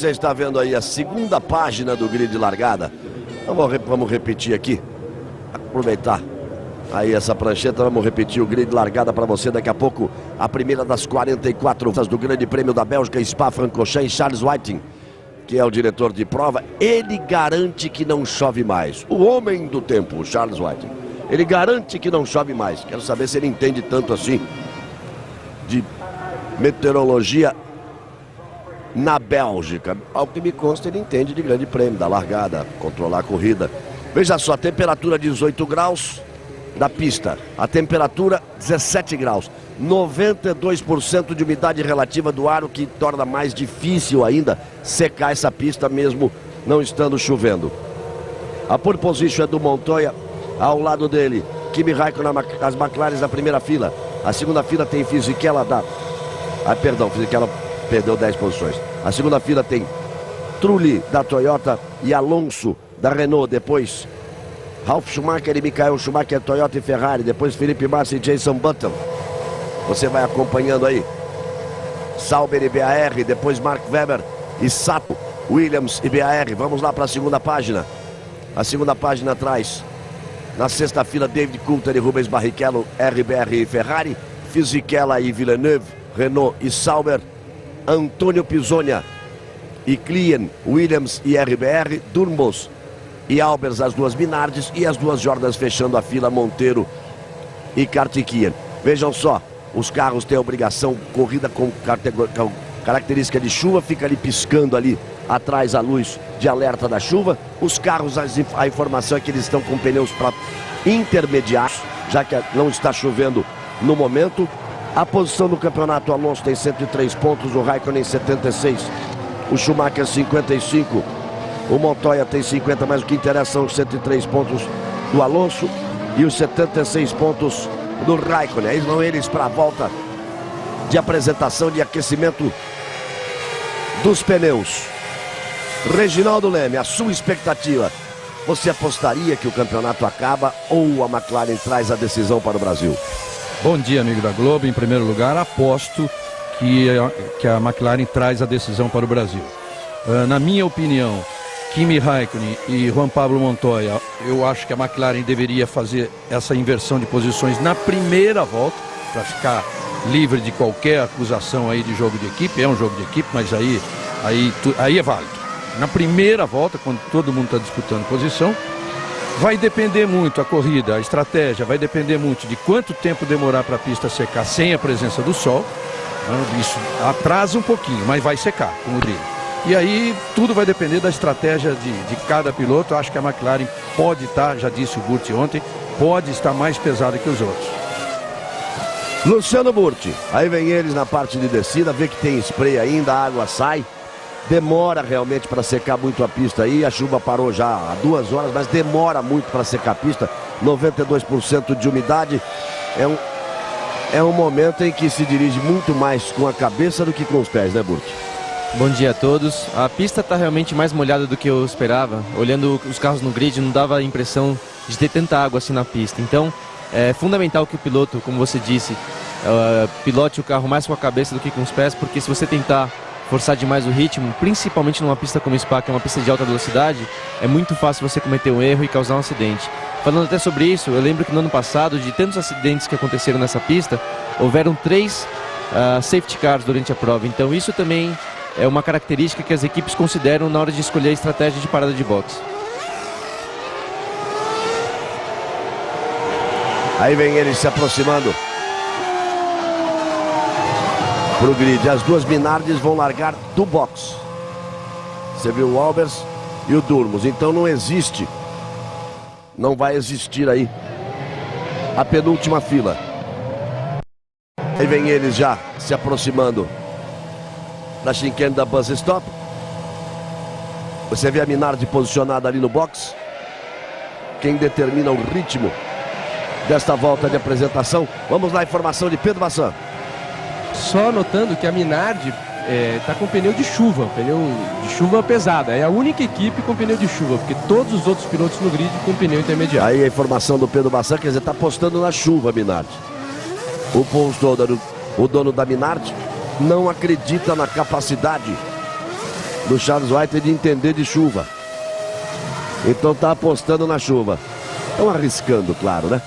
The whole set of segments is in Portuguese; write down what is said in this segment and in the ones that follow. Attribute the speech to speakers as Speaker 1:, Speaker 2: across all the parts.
Speaker 1: Você está vendo aí a segunda página do grid de largada. Vamos repetir aqui. Aproveitar aí essa prancheta, vamos repetir o grid de largada para você daqui a pouco. A primeira das 44 voltas do Grande Prêmio da Bélgica, Spa-Francorchamps. Charles Whiting, que é o diretor de prova, ele garante que não chove mais. O homem do tempo, o Charles Whiting, ele garante que não chove mais. Quero saber se ele entende tanto assim de meteorologia na Bélgica. Ao que me consta, ele entende de Grande Prêmio, da largada, controlar a corrida. Veja só, a temperatura 18 graus da pista, a temperatura 17 graus, 92% de umidade relativa do ar, o que torna mais difícil ainda secar essa pista mesmo não estando chovendo. A pole position é do Montoya, ao lado dele Kimi Raikkonen, as McLaren na primeira fila. A segunda fila tem Fisichella Fisichella perdeu 10 posições. A segunda fila tem Trulli da Toyota e Alonso da Renault. Depois Ralf Schumacher e Michael Schumacher, Toyota e Ferrari. Depois Felipe Massa e Jason Button. Você vai acompanhando aí. Sauber e BAR. Depois Mark Webber e Sato, Williams e BAR. Vamos lá para a segunda página. A segunda página traz, na sexta fila, David Coulter e Rubens Barrichello, RBR e Ferrari. Fisichella e Villeneuve, Renault e Sauber. Antônio Pisonia e Klien, Williams e RBR. Durmos e Albers, as duas Minardes. E as duas Jordans fechando a fila, Monteiro e Karthikeyan. Vejam só, os carros têm a obrigação, corrida com característica de chuva, fica ali piscando ali atrás a luz de alerta da chuva. Os carros, a informação é que eles estão com pneus para intermediários, já que não está chovendo no momento. A posição do campeonato, o Alonso tem 103 pontos, o Raikkonen 76, o Schumacher 55, o Montoya tem 50, mas o que interessa são os 103 pontos do Alonso e os 76 pontos do Raikkonen. Aí vão eles para a volta de apresentação, de aquecimento dos pneus. Reginaldo Leme, a sua expectativa? Você apostaria que o campeonato acaba ou a McLaren traz a decisão para o Brasil?
Speaker 2: Bom dia, amigo da Globo. Em primeiro lugar, aposto que a McLaren traz a decisão para o Brasil. Na minha opinião, Kimi Raikkonen e Juan Pablo Montoya, eu acho que a McLaren deveria fazer essa inversão de posições na primeira volta, para ficar livre de qualquer acusação aí de jogo de equipe. É um jogo de equipe, mas aí é válido. Na primeira volta, quando todo mundo está disputando posição, vai depender muito a corrida, a estratégia, vai depender muito de quanto tempo demorar para a pista secar sem a presença do sol. Isso atrasa um pouquinho, mas vai secar com o brilho. E aí tudo vai depender da estratégia de cada piloto. Eu acho que a McLaren pode estar, já disse o Burti ontem, pode estar mais pesada que os outros.
Speaker 1: Luciano Burti, aí vem eles na parte de descida, vê que tem spray ainda, a água sai. Demora realmente para secar muito a pista aí. A chuva parou já há 2 horas, mas demora muito para secar a pista. 92% de umidade. É um momento em que se dirige muito mais com a cabeça do que com os pés, né, Burt?
Speaker 3: Bom dia a todos. A pista está realmente mais molhada do que eu esperava. Olhando os carros no grid, não dava a impressão de ter tanta água assim na pista. Então, é fundamental que o piloto, como você disse, pilote o carro mais com a cabeça do que com os pés, porque se você tentar forçar demais o ritmo, principalmente numa pista como Spa, que é uma pista de alta velocidade, é muito fácil você cometer um erro e causar um acidente. Falando até sobre isso, eu lembro que no ano passado, de tantos acidentes que aconteceram nessa pista, houveram 3 safety cars durante a prova. Então isso também é uma característica que as equipes consideram na hora de escolher a estratégia de parada de boxe.
Speaker 1: Aí vem ele se aproximando pro grid. As duas Minardes vão largar do box. Você viu o Albers e o Durmos. Então não vai existir aí a penúltima fila. Aí vem eles já se aproximando da chicane da Bus Stop. Você vê a Minardi posicionada ali no box. Quem determina o ritmo desta volta de apresentação. Vamos lá, a informação de Pedro Bassan.
Speaker 4: Só notando que a Minardi está com pneu de chuva pesada. É a única equipe com pneu de chuva, porque todos os outros pilotos no grid com pneu intermediário.
Speaker 1: Aí a informação do Pedro Bassan, quer dizer, está apostando na chuva, Minardi. O dono da Minardi não acredita na capacidade do Charles White de entender de chuva. Então tá apostando na chuva. Estão arriscando, claro, né?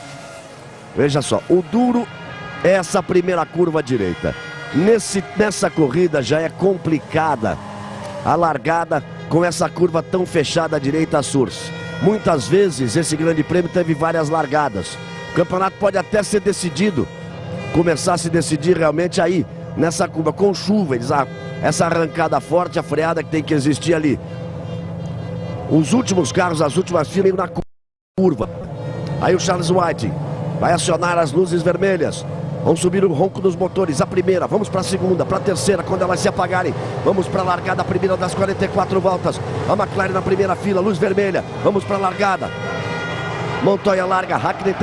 Speaker 1: Veja só, o duro é essa primeira curva direita. Nessa corrida já é complicada a largada com essa curva tão fechada à direita a Source. Muitas vezes esse grande prêmio teve várias largadas. O campeonato pode até ser decidido, começar a se decidir realmente aí, nessa curva, com chuva. Essa arrancada forte, a freada que tem que existir ali. Os últimos carros, as últimas filas na curva. Aí o Charles White vai acionar as luzes vermelhas. Vão subir o ronco dos motores. A primeira, vamos para a segunda, para a terceira, quando elas se apagarem. Vamos para a largada, a primeira das 44 voltas. A McLaren na primeira fila, luz vermelha. Vamos para a largada. Montoya larga, Raikkonen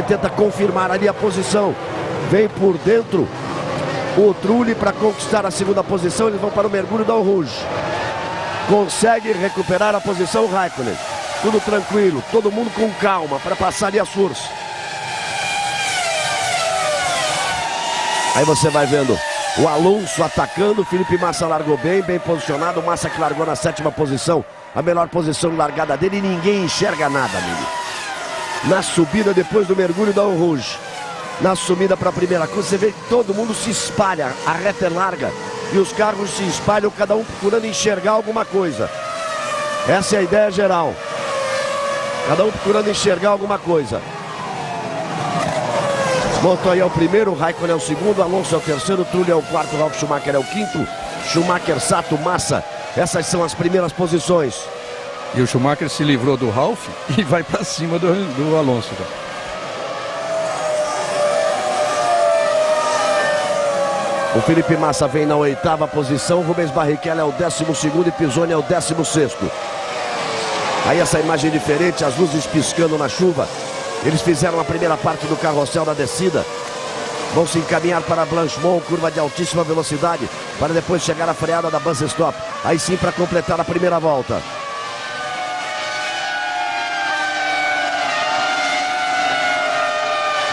Speaker 1: tenta confirmar ali a posição. Vem por dentro o Trulli para conquistar a segunda posição. Eles vão para o mergulho da Eau Rouge. Consegue recuperar a posição o Raikkonen. Tudo tranquilo, todo mundo com calma para passar ali a Source. Aí você vai vendo o Alonso atacando, o Felipe Massa largou bem posicionado, o Massa que largou na 7ª posição, a melhor posição de largada dele, e ninguém enxerga nada, amigo. Na subida depois do mergulho da Eau Rouge, na subida para a primeira curva, você vê que todo mundo se espalha, a reta é larga e os carros se espalham, cada um procurando enxergar alguma coisa. Essa é a ideia geral. Cada um procurando enxergar alguma coisa. Montoya é o primeiro, Raikkonen é o segundo, Alonso é o terceiro, Trulli é o quarto, Ralf Schumacher é o quinto, Schumacher, Sato, Massa. Essas são as primeiras posições.
Speaker 2: E o Schumacher se livrou do Ralf e vai para cima do Alonso.
Speaker 1: O Felipe Massa vem na 8ª posição, Rubens Barrichello é o 12º e Pisoni é o 16º. Aí essa imagem diferente, as luzes piscando na chuva. Eles fizeram a primeira parte do carrossel na descida. Vão se encaminhar para Blanchimont, curva de altíssima velocidade, para depois chegar à freada da Bus Stop. Aí sim para completar a primeira volta.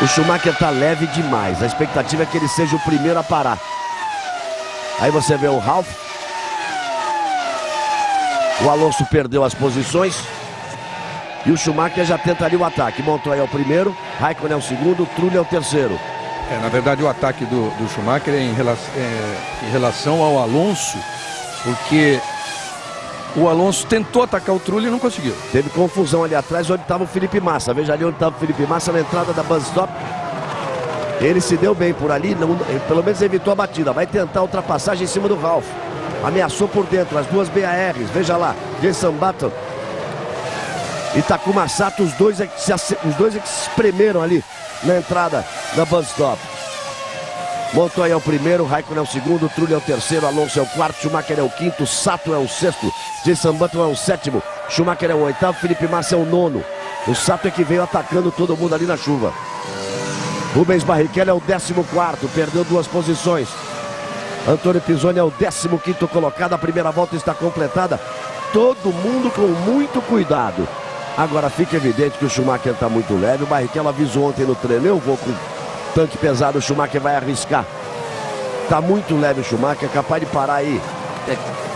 Speaker 1: O Schumacher está leve demais. A expectativa é que ele seja o primeiro a parar. Aí você vê o Ralf. O Alonso perdeu as posições. E o Schumacher já tenta ali o ataque. Montoya é o primeiro, Raikkonen é o segundo, Trulli é o terceiro.
Speaker 2: Na verdade, o ataque do Schumacher é em relação ao Alonso, porque o Alonso tentou atacar o Trulli e não conseguiu.
Speaker 1: Teve confusão ali atrás onde estava o Felipe Massa. Veja ali onde estava o Felipe Massa na entrada da Bus Stop. Ele se deu bem por ali, não, pelo menos evitou a batida. Vai tentar a ultrapassagem em cima do Ralf. Ameaçou por dentro, as duas BARs. Veja lá, Jenson Button e Takuma Sato, os dois é que se espremeram ali na entrada da Bus Stop. Montoya é o primeiro, Raikkonen é o segundo, Trulli é o terceiro, Alonso é o quarto, Schumacher é o quinto, Sato é o sexto, Jenson Button é o sétimo, Schumacher é o oitavo, Felipe Massa é o nono. O Sato é que veio atacando todo mundo ali na chuva. Rubens Barrichello é o 14º, perdeu 2 posições. Antônio Pisoni é o 15º colocado, a primeira volta está completada. Todo mundo com muito cuidado. Agora fica evidente que o Schumacher está muito leve. O Barrichello avisou ontem no treino: eu vou com tanque pesado, o Schumacher vai arriscar. Está muito leve o Schumacher, capaz de parar aí.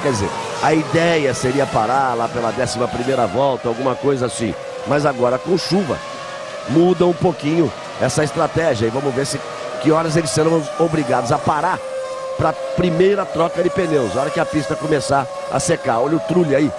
Speaker 1: Quer dizer, a ideia seria parar lá pela 11ª volta, alguma coisa assim. Mas agora com chuva, muda um pouquinho essa estratégia. E vamos ver que horas eles serão obrigados a parar para a primeira troca de pneus. A hora que a pista começar a secar. Olha o Trulli aí.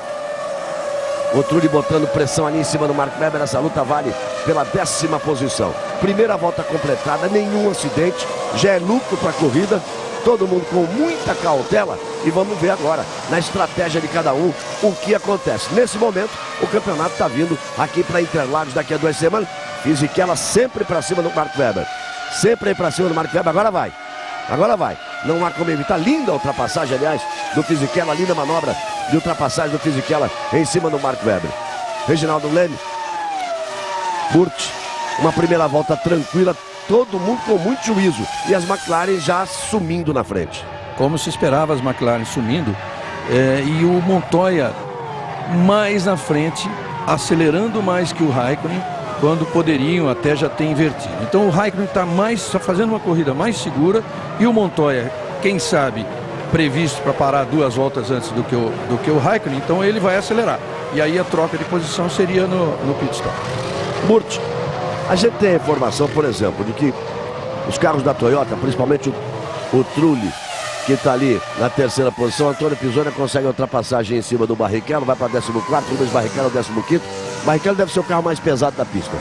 Speaker 1: O Trulli botando pressão ali em cima do Mark Webber. Essa luta vale pela 10ª posição. Primeira volta completada, nenhum acidente. Já é lucro para a corrida. Todo mundo com muita cautela. E vamos ver agora, na estratégia de cada um, o que acontece. Nesse momento, o campeonato está vindo aqui para Interlagos daqui a 2 semanas. Fisichella sempre para cima do Mark Webber. Sempre aí para cima do Mark Webber. Agora vai. Agora vai. Não há como evitar. Linda a ultrapassagem, aliás, do Fisichella. Linda manobra de ultrapassagem do Fisichella em cima do Mark Webber. Reginaldo Leme. Burt. Uma primeira volta tranquila. Todo mundo com muito juízo. E as McLaren já sumindo na frente.
Speaker 2: Como se esperava, as McLaren sumindo. E o Montoya mais na frente, acelerando mais que o Raikkonen, quando poderiam até já ter invertido. Então o Raikkonen está fazendo uma corrida mais segura e o Montoya, quem sabe, previsto para parar 2 voltas antes do que o Raikkonen, então ele vai acelerar. E aí a troca de posição seria no pit stop.
Speaker 1: Murt, a gente tem a informação, por exemplo, de que os carros da Toyota, principalmente o Trulli, que está ali na 3ª posição, Antônio Pisoni consegue a ultrapassagem em cima do Barrichello, vai para 14º, Rubens Barrichello 15º. Barrichello deve ser o carro mais pesado da pista.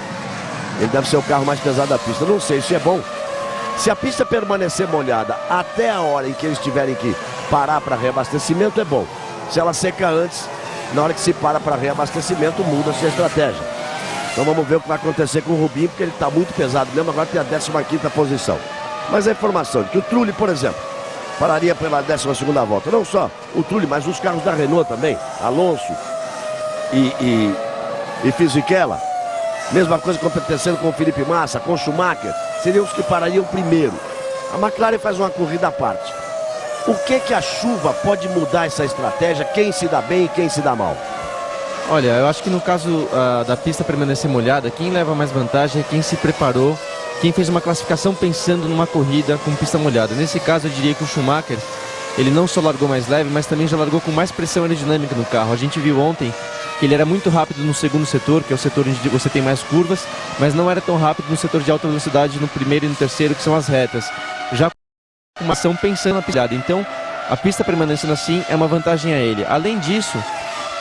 Speaker 1: Ele deve ser o carro mais pesado da pista. Não sei se é bom. Se a pista permanecer molhada até a hora em que eles tiverem que parar para reabastecimento, é bom. Se ela seca antes, na hora que se para reabastecimento, muda-se a estratégia. Então vamos ver o que vai acontecer com o Rubinho, porque ele está muito pesado mesmo, agora tem a 15ª posição. Mas a informação de que o Trulli, por exemplo, pararia pela 12ª volta. Não só o Trulli, mas os carros da Renault também, Alonso e Fisichella. Mesma coisa acontecendo com o Felipe Massa, com o Schumacher, seriam os que parariam primeiro. A McLaren faz uma corrida à parte. O que a chuva pode mudar essa estratégia? Quem se dá bem e quem se dá mal?
Speaker 3: Olha, eu acho que no caso da pista permanecer molhada, quem leva mais vantagem é quem se preparou, quem fez uma classificação pensando numa corrida com pista molhada. Nesse caso, eu diria que o Schumacher, ele não só largou mais leve, mas também já largou com mais pressão aerodinâmica no carro. A gente viu ontem que ele era muito rápido no segundo setor, que é o setor onde você tem mais curvas, mas não era tão rápido no setor de alta velocidade no primeiro e no terceiro, que são as retas. Já com uma ação pensando na pista. Então, a pista permanecendo assim é uma vantagem a ele. Além disso,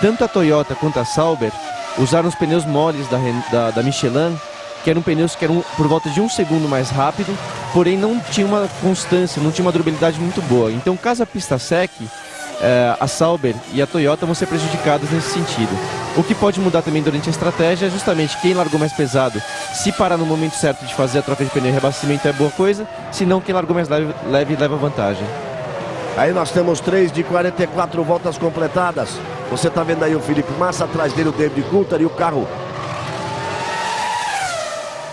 Speaker 3: tanto a Toyota quanto a Sauber usaram os pneus moles da Michelin, que eram pneus que eram por volta de 1 segundo mais rápido, porém não tinha uma constância, não tinha uma durabilidade muito boa. Então, caso a pista seque, a Sauber e a Toyota vão ser prejudicadas nesse sentido. O que pode mudar também durante a estratégia é justamente quem largou mais pesado. Se parar no momento certo de fazer a troca de pneu e reabastecimento é boa coisa, se não, quem largou mais leve leva vantagem.
Speaker 1: Aí nós temos 3 de 44 voltas completadas. Você está vendo aí o Felipe Massa, atrás dele o David Coulthard e o carro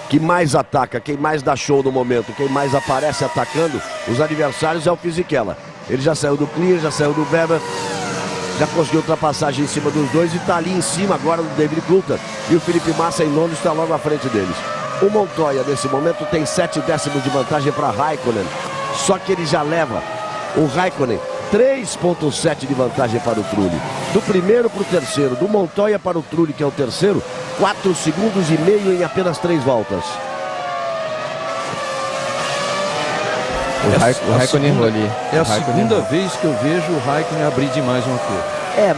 Speaker 1: que mais ataca, quem mais dá show no momento, quem mais aparece atacando os adversários é o Fisichella. Ele já saiu do Clear, já saiu do Weber, já conseguiu ultrapassagem em cima dos dois e está ali em cima agora do David Coulthard. E o Felipe Massa em nono está logo à frente deles. O Montoya nesse momento tem 7 décimos de vantagem para Raikkonen, só que ele já leva o Raikkonen 3,7 de vantagem para o Trulli. Do primeiro para o terceiro, do Montoya para o Trulli, que é o terceiro, 4,5 segundos em apenas 3 voltas.
Speaker 3: O Raikkonen errou ali.
Speaker 2: É a segunda vez que eu vejo o Raikkonen abrir demais uma curva.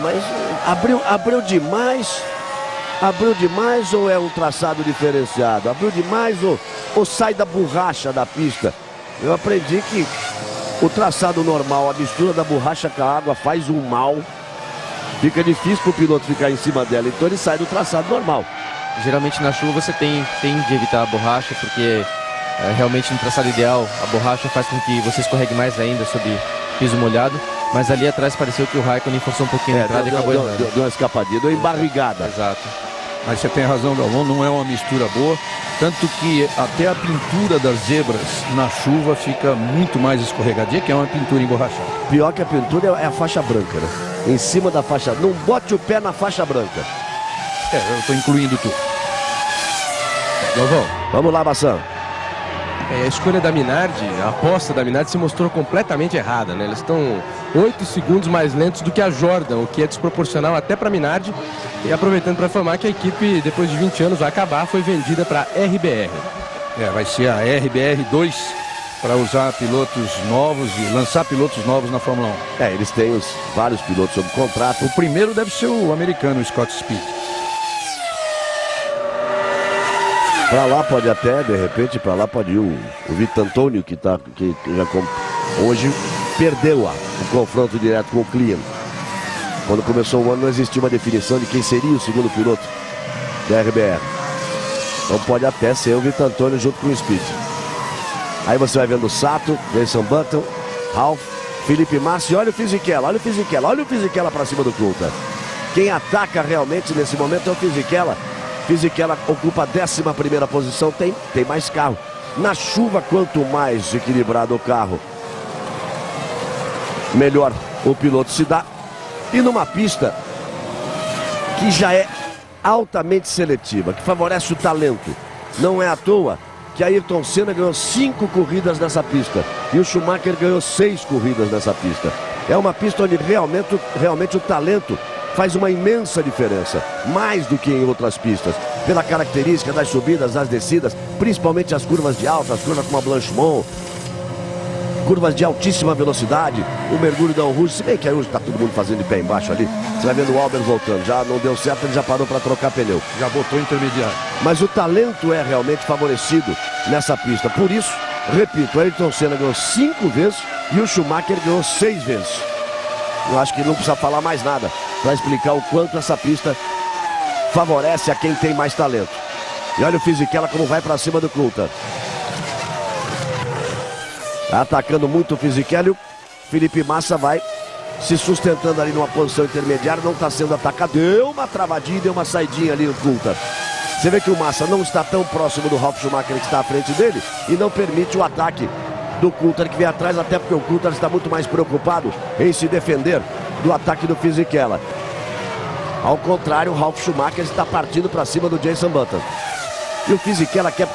Speaker 1: Mas abriu demais. Abriu demais ou é um traçado diferenciado? Abriu demais ou sai da borracha da pista? Eu aprendi que o traçado normal, a mistura da borracha com a água faz um mal. Fica difícil para o piloto ficar em cima dela, então ele sai do traçado normal.
Speaker 3: Geralmente na chuva você tem de evitar a borracha, porque realmente no traçado ideal a borracha faz com que você escorregue mais ainda sobre piso molhado. Mas ali atrás pareceu que o Raikkonen forçou um pouquinho a entrada e acabou errando.
Speaker 1: Deu uma escapadinha, deu uma embarrigada.
Speaker 3: Exato.
Speaker 2: Mas você tem razão, Galvão, não é uma mistura boa. Tanto que até a pintura das zebras na chuva fica muito mais escorregadia, que é uma pintura emborrachada.
Speaker 1: Pior que a pintura é a faixa branca, né? Em cima da faixa. Não bote o pé na faixa branca.
Speaker 2: Eu estou incluindo tudo.
Speaker 1: Galvão, vamos lá, Bassan.
Speaker 4: A escolha da Minardi, a aposta da Minardi se mostrou completamente errada, né? Eles estão 8 segundos mais lentos do que a Jordan, o que é desproporcional até para a Minardi. E aproveitando para informar que a equipe, depois de 20 anos, vai acabar, foi vendida para a RBR.
Speaker 2: Vai ser a RBR2 para usar pilotos novos e lançar pilotos novos na Fórmula 1.
Speaker 1: Eles têm vários pilotos sob contrato.
Speaker 2: O primeiro deve ser o americano, o Scott Speed.
Speaker 1: Para lá pode até, de repente, para lá pode ir o Vitor Antônio, que já hoje perdeu o confronto direto com o Clear. Quando começou o ano não existia uma definição de quem seria o segundo piloto da RBR. Então pode até ser o Vitor Antônio junto com o Speed. Aí você vai vendo o Sato, Jason Button, Ralph, Felipe Massa e olha o Fisichella, olha o Fisichella para cima do Coulthard. Quem ataca realmente nesse momento é o Fisichella. Fisichella ocupa a 11ª posição, tem mais carro. Na chuva, quanto mais equilibrado o carro, melhor o piloto se dá. E numa pista que já é altamente seletiva, que favorece o talento. Não é à toa que Ayrton Senna ganhou 5 corridas nessa pista. E o Schumacher ganhou 6 corridas nessa pista. É uma pista onde realmente o talento faz uma imensa diferença, mais do que em outras pistas, pela característica das subidas, das descidas, principalmente as curvas de alta, as curvas como a Blanchimont, curvas de altíssima velocidade, o mergulho da Rouge, se bem que aí hoje está todo mundo fazendo de pé embaixo ali, você vai vendo o Albert voltando, já não deu certo, ele já parou para trocar pneu.
Speaker 2: Já botou intermediário.
Speaker 1: Mas o talento é realmente favorecido nessa pista, por isso, repito, o Ayrton Senna ganhou 5 vezes e o Schumacher ganhou 6 vezes. Eu acho que não precisa falar mais nada para explicar o quanto essa pista favorece a quem tem mais talento. E olha o Fisichella como vai para cima do Coulthard. Atacando muito o Fisichella, o Felipe Massa vai se sustentando ali numa posição intermediária, não está sendo atacado. Deu uma travadinha, deu uma saidinha ali no Coulthard. Você vê que o Massa não está tão próximo do Ralf Schumacher que está à frente dele e não permite o ataque do Coulthard que vem atrás, até porque o Coulthard está muito mais preocupado em se defender do ataque do Fisichella. Ao contrário, o Ralf Schumacher está partindo para cima do Jenson Button. E o Fisichella quer...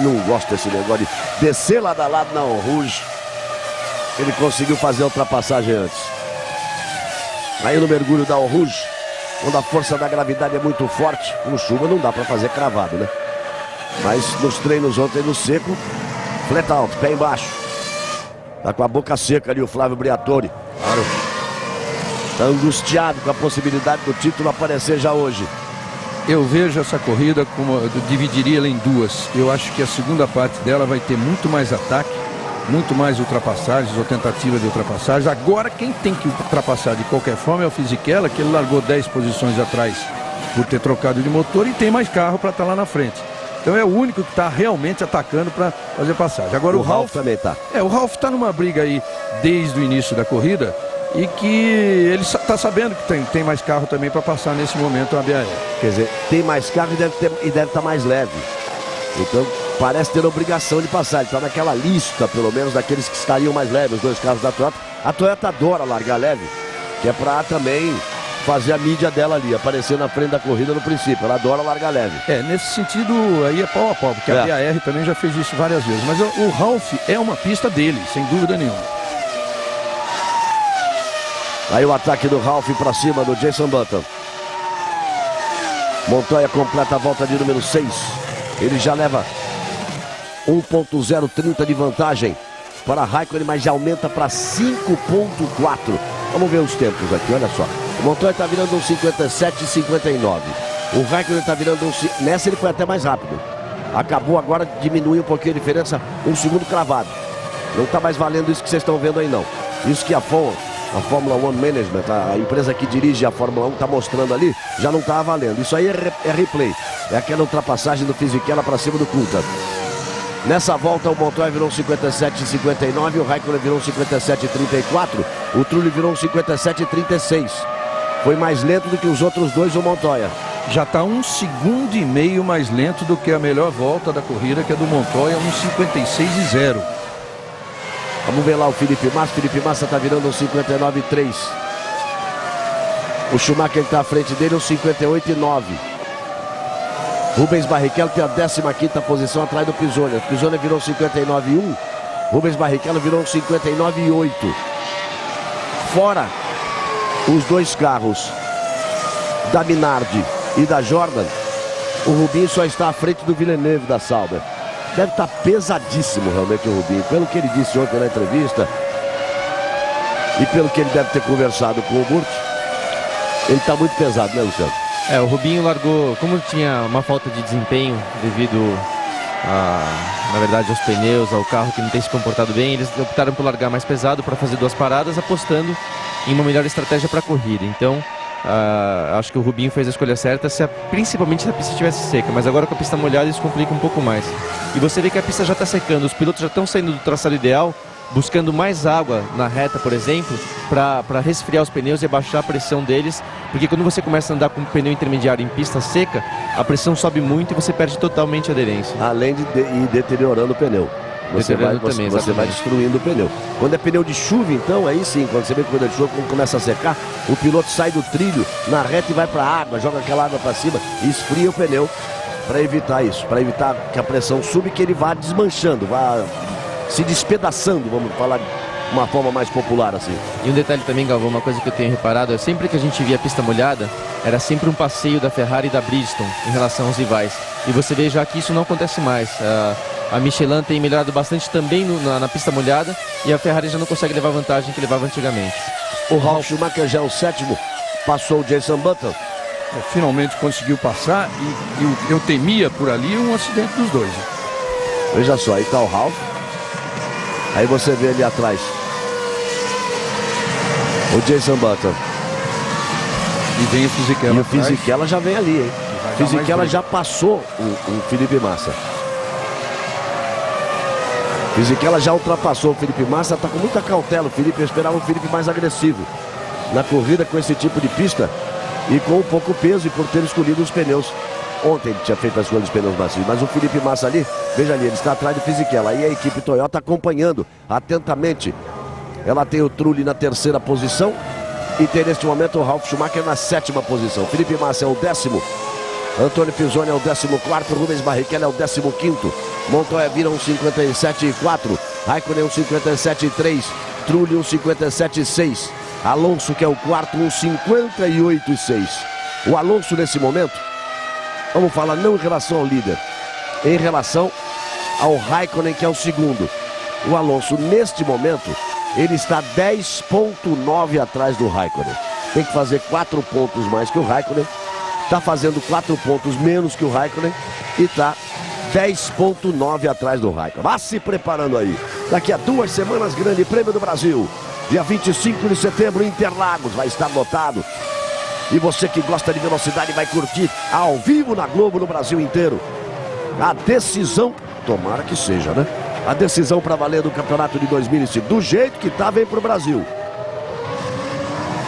Speaker 1: não gosto desse negócio de descer lado a lado na Rouge. Ele conseguiu fazer a ultrapassagem antes. Aí no mergulho da Rouge, quando a força da gravidade é muito forte, com chuva não dá para fazer cravado, né? Mas nos treinos ontem no seco, flat out, pé embaixo. Tá com a boca seca ali o Flávio Briatore. Claro. Tá angustiado com a possibilidade do título aparecer já hoje.
Speaker 2: Eu vejo essa corrida como eu dividiria ela em duas. Eu acho que a segunda parte dela vai ter muito mais ataque, muito mais ultrapassagens ou tentativas de ultrapassagens. Agora quem tem que ultrapassar de qualquer forma é o Fisichella, que ele largou 10 posições atrás por ter trocado de motor e tem mais carro para estar lá na frente. Então é o único que está realmente atacando para fazer passagem. Agora o Ralf
Speaker 1: também tá.
Speaker 2: O Ralf está numa briga aí desde o início da corrida e que ele está sabendo que tem mais carro também para passar nesse momento a BAR.
Speaker 1: Quer dizer, tem mais carro e deve estar mais leve. Então parece ter a obrigação de passar. Ele está naquela lista, pelo menos, daqueles que estariam mais leves, os dois carros da Toyota. A Toyota adora largar leve, que é para também fazer a mídia dela ali, aparecer na frente da corrida no princípio. Ela adora largar leve.
Speaker 2: Nesse sentido aí é pau a pau, porque a BAR também já fez isso várias vezes. Mas o Ralf é uma pista dele, sem dúvida nenhuma.
Speaker 1: Aí o ataque do Ralf para cima do Jenson Button. Montoya completa a volta de número 6. Ele já leva 1.030 de vantagem para Raikkonen, mas já aumenta para 5.4. Vamos ver os tempos aqui, olha só. O Montoya está virando um 57,59. O Raikkonen está virando um... Nessa ele foi até mais rápido. Acabou agora, diminui um pouquinho a diferença, 1 segundo cravado. Não está mais valendo isso que vocês estão vendo aí não. Isso que a Fórmula One Management, a empresa que dirige a Fórmula 1, está mostrando ali, já não estava valendo. Isso aí é replay. É aquela ultrapassagem do Fisichella para cima do Coulthard. Nessa volta o Montoya virou um 57,59, o Raikkonen virou um 57,34, o Trulli virou um 57,36. Foi mais lento do que os outros dois, o Montoya.
Speaker 2: Já está 1,5 segundos mais lento do que a melhor volta da corrida, que é do Montoya, 1,56,0.
Speaker 1: Vamos ver lá o Felipe Massa. Felipe Massa está virando um 59,3. O Schumacher está à frente dele, um 58,9. Rubens Barrichello tem a 15ª posição atrás do Pisoni. O Pisoni virou um 59,1. Rubens Barrichello virou um 59,8. Fora os dois carros da Minardi e da Jordan, o Rubinho só está à frente do Villeneuve da Sauber. Deve estar pesadíssimo realmente o Rubinho, pelo que ele disse ontem na entrevista e pelo que ele deve ter conversado com o Burt. Ele está muito pesado, né, Luciano?
Speaker 3: O Rubinho largou, como tinha uma falta de desempenho devido na verdade, aos pneus, ao carro que não tem se comportado bem, eles optaram por largar mais pesado para fazer 2 paradas, apostando em uma melhor estratégia para a corrida. Então, acho que o Rubinho fez a escolha certa, principalmente se a pista estivesse seca, mas agora com a pista molhada isso complica um pouco mais. E você vê que a pista já está secando, os pilotos já estão saindo do traçado ideal, buscando mais água na reta, por exemplo, para resfriar os pneus e abaixar a pressão deles, porque quando você começa a andar com um pneu intermediário em pista seca, a pressão sobe muito e você perde totalmente a aderência.
Speaker 1: Além de ir deteriorando o pneu. Você vai destruindo o pneu. Quando é pneu de chuva, então, aí sim, quando você vê que o pneu de chuva começa a secar, o piloto sai do trilho na reta e vai para a água, joga aquela água para cima e esfria o pneu para evitar isso, para evitar que a pressão suba e que ele vá desmanchando, vá se despedaçando, vamos falar de uma forma mais popular assim.
Speaker 3: E um detalhe também, Galvão, uma coisa que eu tenho reparado, é sempre que a gente via a pista molhada, era sempre um passeio da Ferrari e da Bridgestone em relação aos rivais. E você vê já que isso não acontece mais. A Michelin tem melhorado bastante também na pista molhada e a Ferrari já não consegue levar vantagem que levava antigamente.
Speaker 1: O Ralf Schumacher já é o 7º, passou o Jenson Button.
Speaker 2: Finalmente conseguiu passar e eu temia por ali um acidente dos dois.
Speaker 1: Veja só, aí tá o Ralf. Aí você vê ali atrás o Jenson Button.
Speaker 2: E vem o Fisichella.
Speaker 1: E o Fisichella já vem ali, hein? O Fisichella já passou o Felipe Massa. Fisichella já ultrapassou o Felipe Massa, tá com muita cautela o Felipe. Eu esperava o Felipe mais agressivo na corrida com esse tipo de pista e com um pouco peso e por ter escolhido os pneus. Ontem ele tinha feito a escolha dos pneus macios, mas o Felipe Massa ali, veja ali, ele está atrás do Fisichella. Aí a equipe Toyota acompanhando atentamente. Ela tem o Trulli na 3ª posição e tem neste momento o Ralf Schumacher na 7ª posição. Felipe Massa é o 10º, Antônio Pisoni é o 14º, Rubens Barrichello é o 15º, Montoya vira um 57,4, Raikkonen um 57,3, Trulli um 57,6, Alonso, que é o 4º, um 58,6. O Alonso nesse momento, vamos falar não em relação ao líder, em relação ao Raikkonen, que é o 2º. O Alonso neste momento, ele está 10,9 atrás do Raikkonen. Tem que fazer 4 pontos mais que o Raikkonen. Está fazendo 4 pontos menos que o Raikkonen. E está 10,9 atrás do Raikkonen. Vá se preparando aí. Daqui a 2 semanas, Grande Prêmio do Brasil. Dia 25 de setembro, Interlagos. Vai estar lotado. E você que gosta de velocidade vai curtir ao vivo na Globo, no Brasil inteiro. A decisão, tomara que seja, né? A decisão para valer do campeonato de 2005. Do jeito que tá, vem pro Brasil.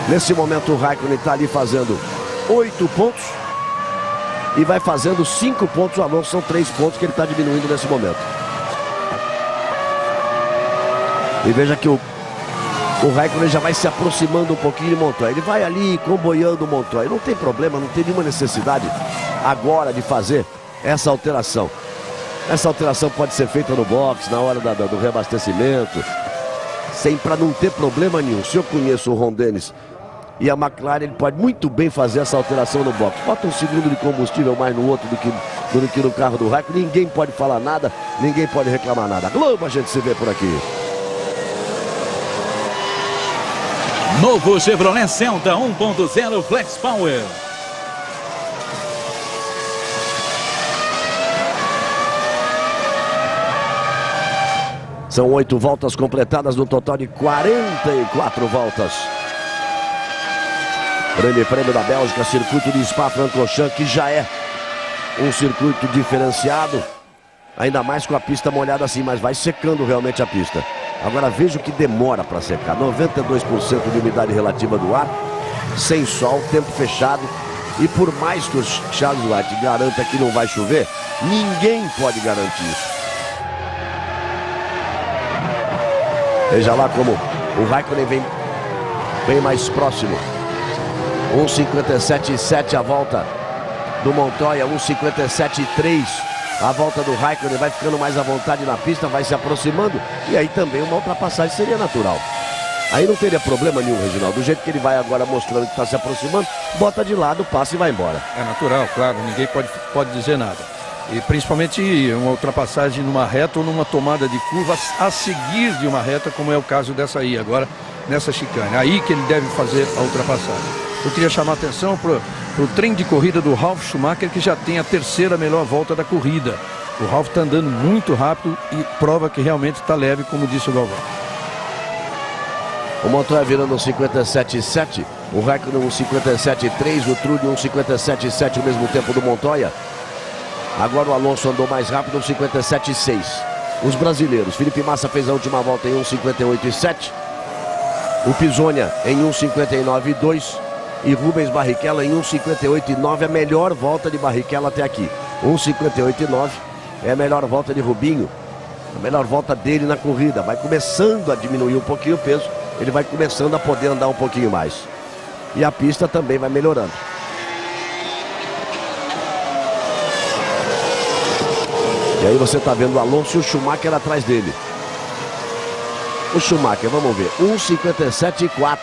Speaker 1: Nesse momento o Raikkonen está ali fazendo 8 pontos. E vai fazendo 5 pontos. O Alonso são 3 pontos que ele está diminuindo nesse momento. E veja que o Raikkonen já vai se aproximando um pouquinho de Montoya. Ele vai ali comboiando o Montoya. Não tem problema, não tem nenhuma necessidade agora de fazer essa alteração. Essa alteração pode ser feita no box, na hora do reabastecimento, para não ter problema nenhum. Se eu conheço o Ron Dennis e a McLaren, ele pode muito bem fazer essa alteração no box. Bota 1 segundo de combustível mais no outro do que no carro do Raikkonen. Ninguém pode falar nada, ninguém pode reclamar nada. Globo, a gente se vê por aqui.
Speaker 5: Novo Chevrolet Celta 1.0 Flex Power.
Speaker 1: São 8 voltas completadas no total de 44 voltas. Grande Prêmio da Bélgica, circuito de Spa-Francorchamps, que já é um circuito diferenciado. Ainda mais com a pista molhada assim, mas vai secando realmente a pista. Agora veja o que demora para secar. 92% de umidade relativa do ar, sem sol, tempo fechado. E por mais que o Charles White garanta que não vai chover, ninguém pode garantir isso. Veja lá como o Raikkonen vem mais próximo. 1,57,7 a volta do Montoya, 1,57,3 a volta do Raikkonen. Vai ficando mais à vontade na pista, vai se aproximando. E aí também uma ultrapassagem seria natural. Aí não teria problema nenhum, Reginaldo. Do jeito que ele vai agora mostrando que está se aproximando, bota de lado, passa e vai embora.
Speaker 2: É natural, claro, ninguém pode dizer nada. E principalmente uma ultrapassagem numa reta ou numa tomada de curva a seguir de uma reta, como é o caso dessa aí agora, nessa chicane. Aí que ele deve fazer a ultrapassagem. Eu queria chamar a atenção para o trem de corrida do Ralf Schumacher, que já tem a 3ª melhor volta da corrida. O Ralf está andando muito rápido e prova que realmente está leve, como disse o Galvão.
Speaker 1: O Montoya virando um 57,7, o Raikkonen um 57,3, o Trulli um 57,7 ao mesmo tempo do Montoya. Agora o Alonso andou mais rápido, um 57,6. Os brasileiros, Felipe Massa fez a última volta em 1,58,7. O Pisonia em 1,59,2. E Rubens Barrichello em 1,58,9. A melhor volta de Barrichello até aqui. 1,58,9 é a melhor volta de Rubinho. A melhor volta dele na corrida. Vai começando a diminuir um pouquinho o peso. Ele vai começando a poder andar um pouquinho mais. E a pista também vai melhorando. E aí você está vendo o Alonso e o Schumacher atrás dele. O Schumacher, vamos ver, 1,57,4.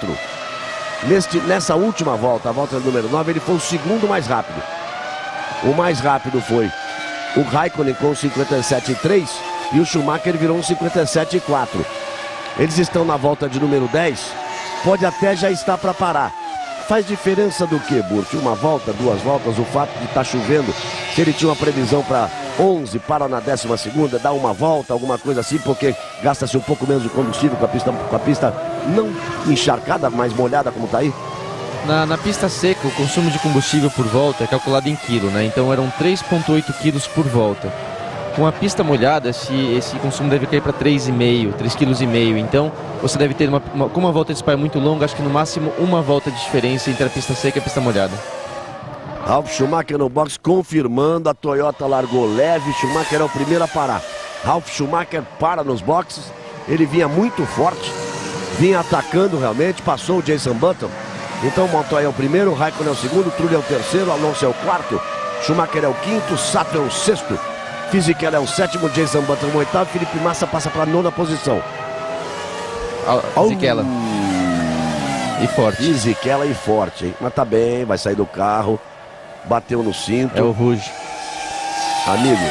Speaker 1: Nessa última volta, a volta número 9, ele foi o segundo mais rápido. O mais rápido foi o Raikkonen com 57,3 e o Schumacher virou um 57,4. Eles estão na volta de número 10, pode até já estar para parar. Faz diferença do que, Burt? Uma volta, duas voltas, o fato de estar chovendo, se ele tinha uma previsão para 11, para na 12ª, dá uma volta, alguma coisa assim, porque gasta-se um pouco menos de combustível com a pista não encharcada, mas molhada como está aí?
Speaker 3: Na pista seca, o consumo de combustível por volta é calculado em quilo, né? Então eram 3,8 quilos por volta. Com a pista molhada, esse consumo deve cair para 3,5 kg. Então você deve ter, como a volta de Spa é muito longa, acho que no máximo uma volta de diferença entre a pista seca e a pista molhada.
Speaker 1: Ralf Schumacher no box confirmando, a Toyota largou leve, Schumacher é o primeiro a parar. Ralf Schumacher para nos boxes, ele vinha muito forte, vinha atacando realmente, passou o Jason Button. Então Montoya é o primeiro, Raikkonen é o segundo, Trulli é o terceiro, Alonso é o quarto, Schumacher é o quinto, Sato é o sexto, Fisichella é o sétimo, Jason Button é o oitavo, Felipe Massa passa para a 9ª posição.
Speaker 3: Fisichella. E forte.
Speaker 1: Fisichella e forte, hein? Mas tá bem, vai sair do carro, bateu no cinto.
Speaker 3: É o Rouge.
Speaker 1: Amigo,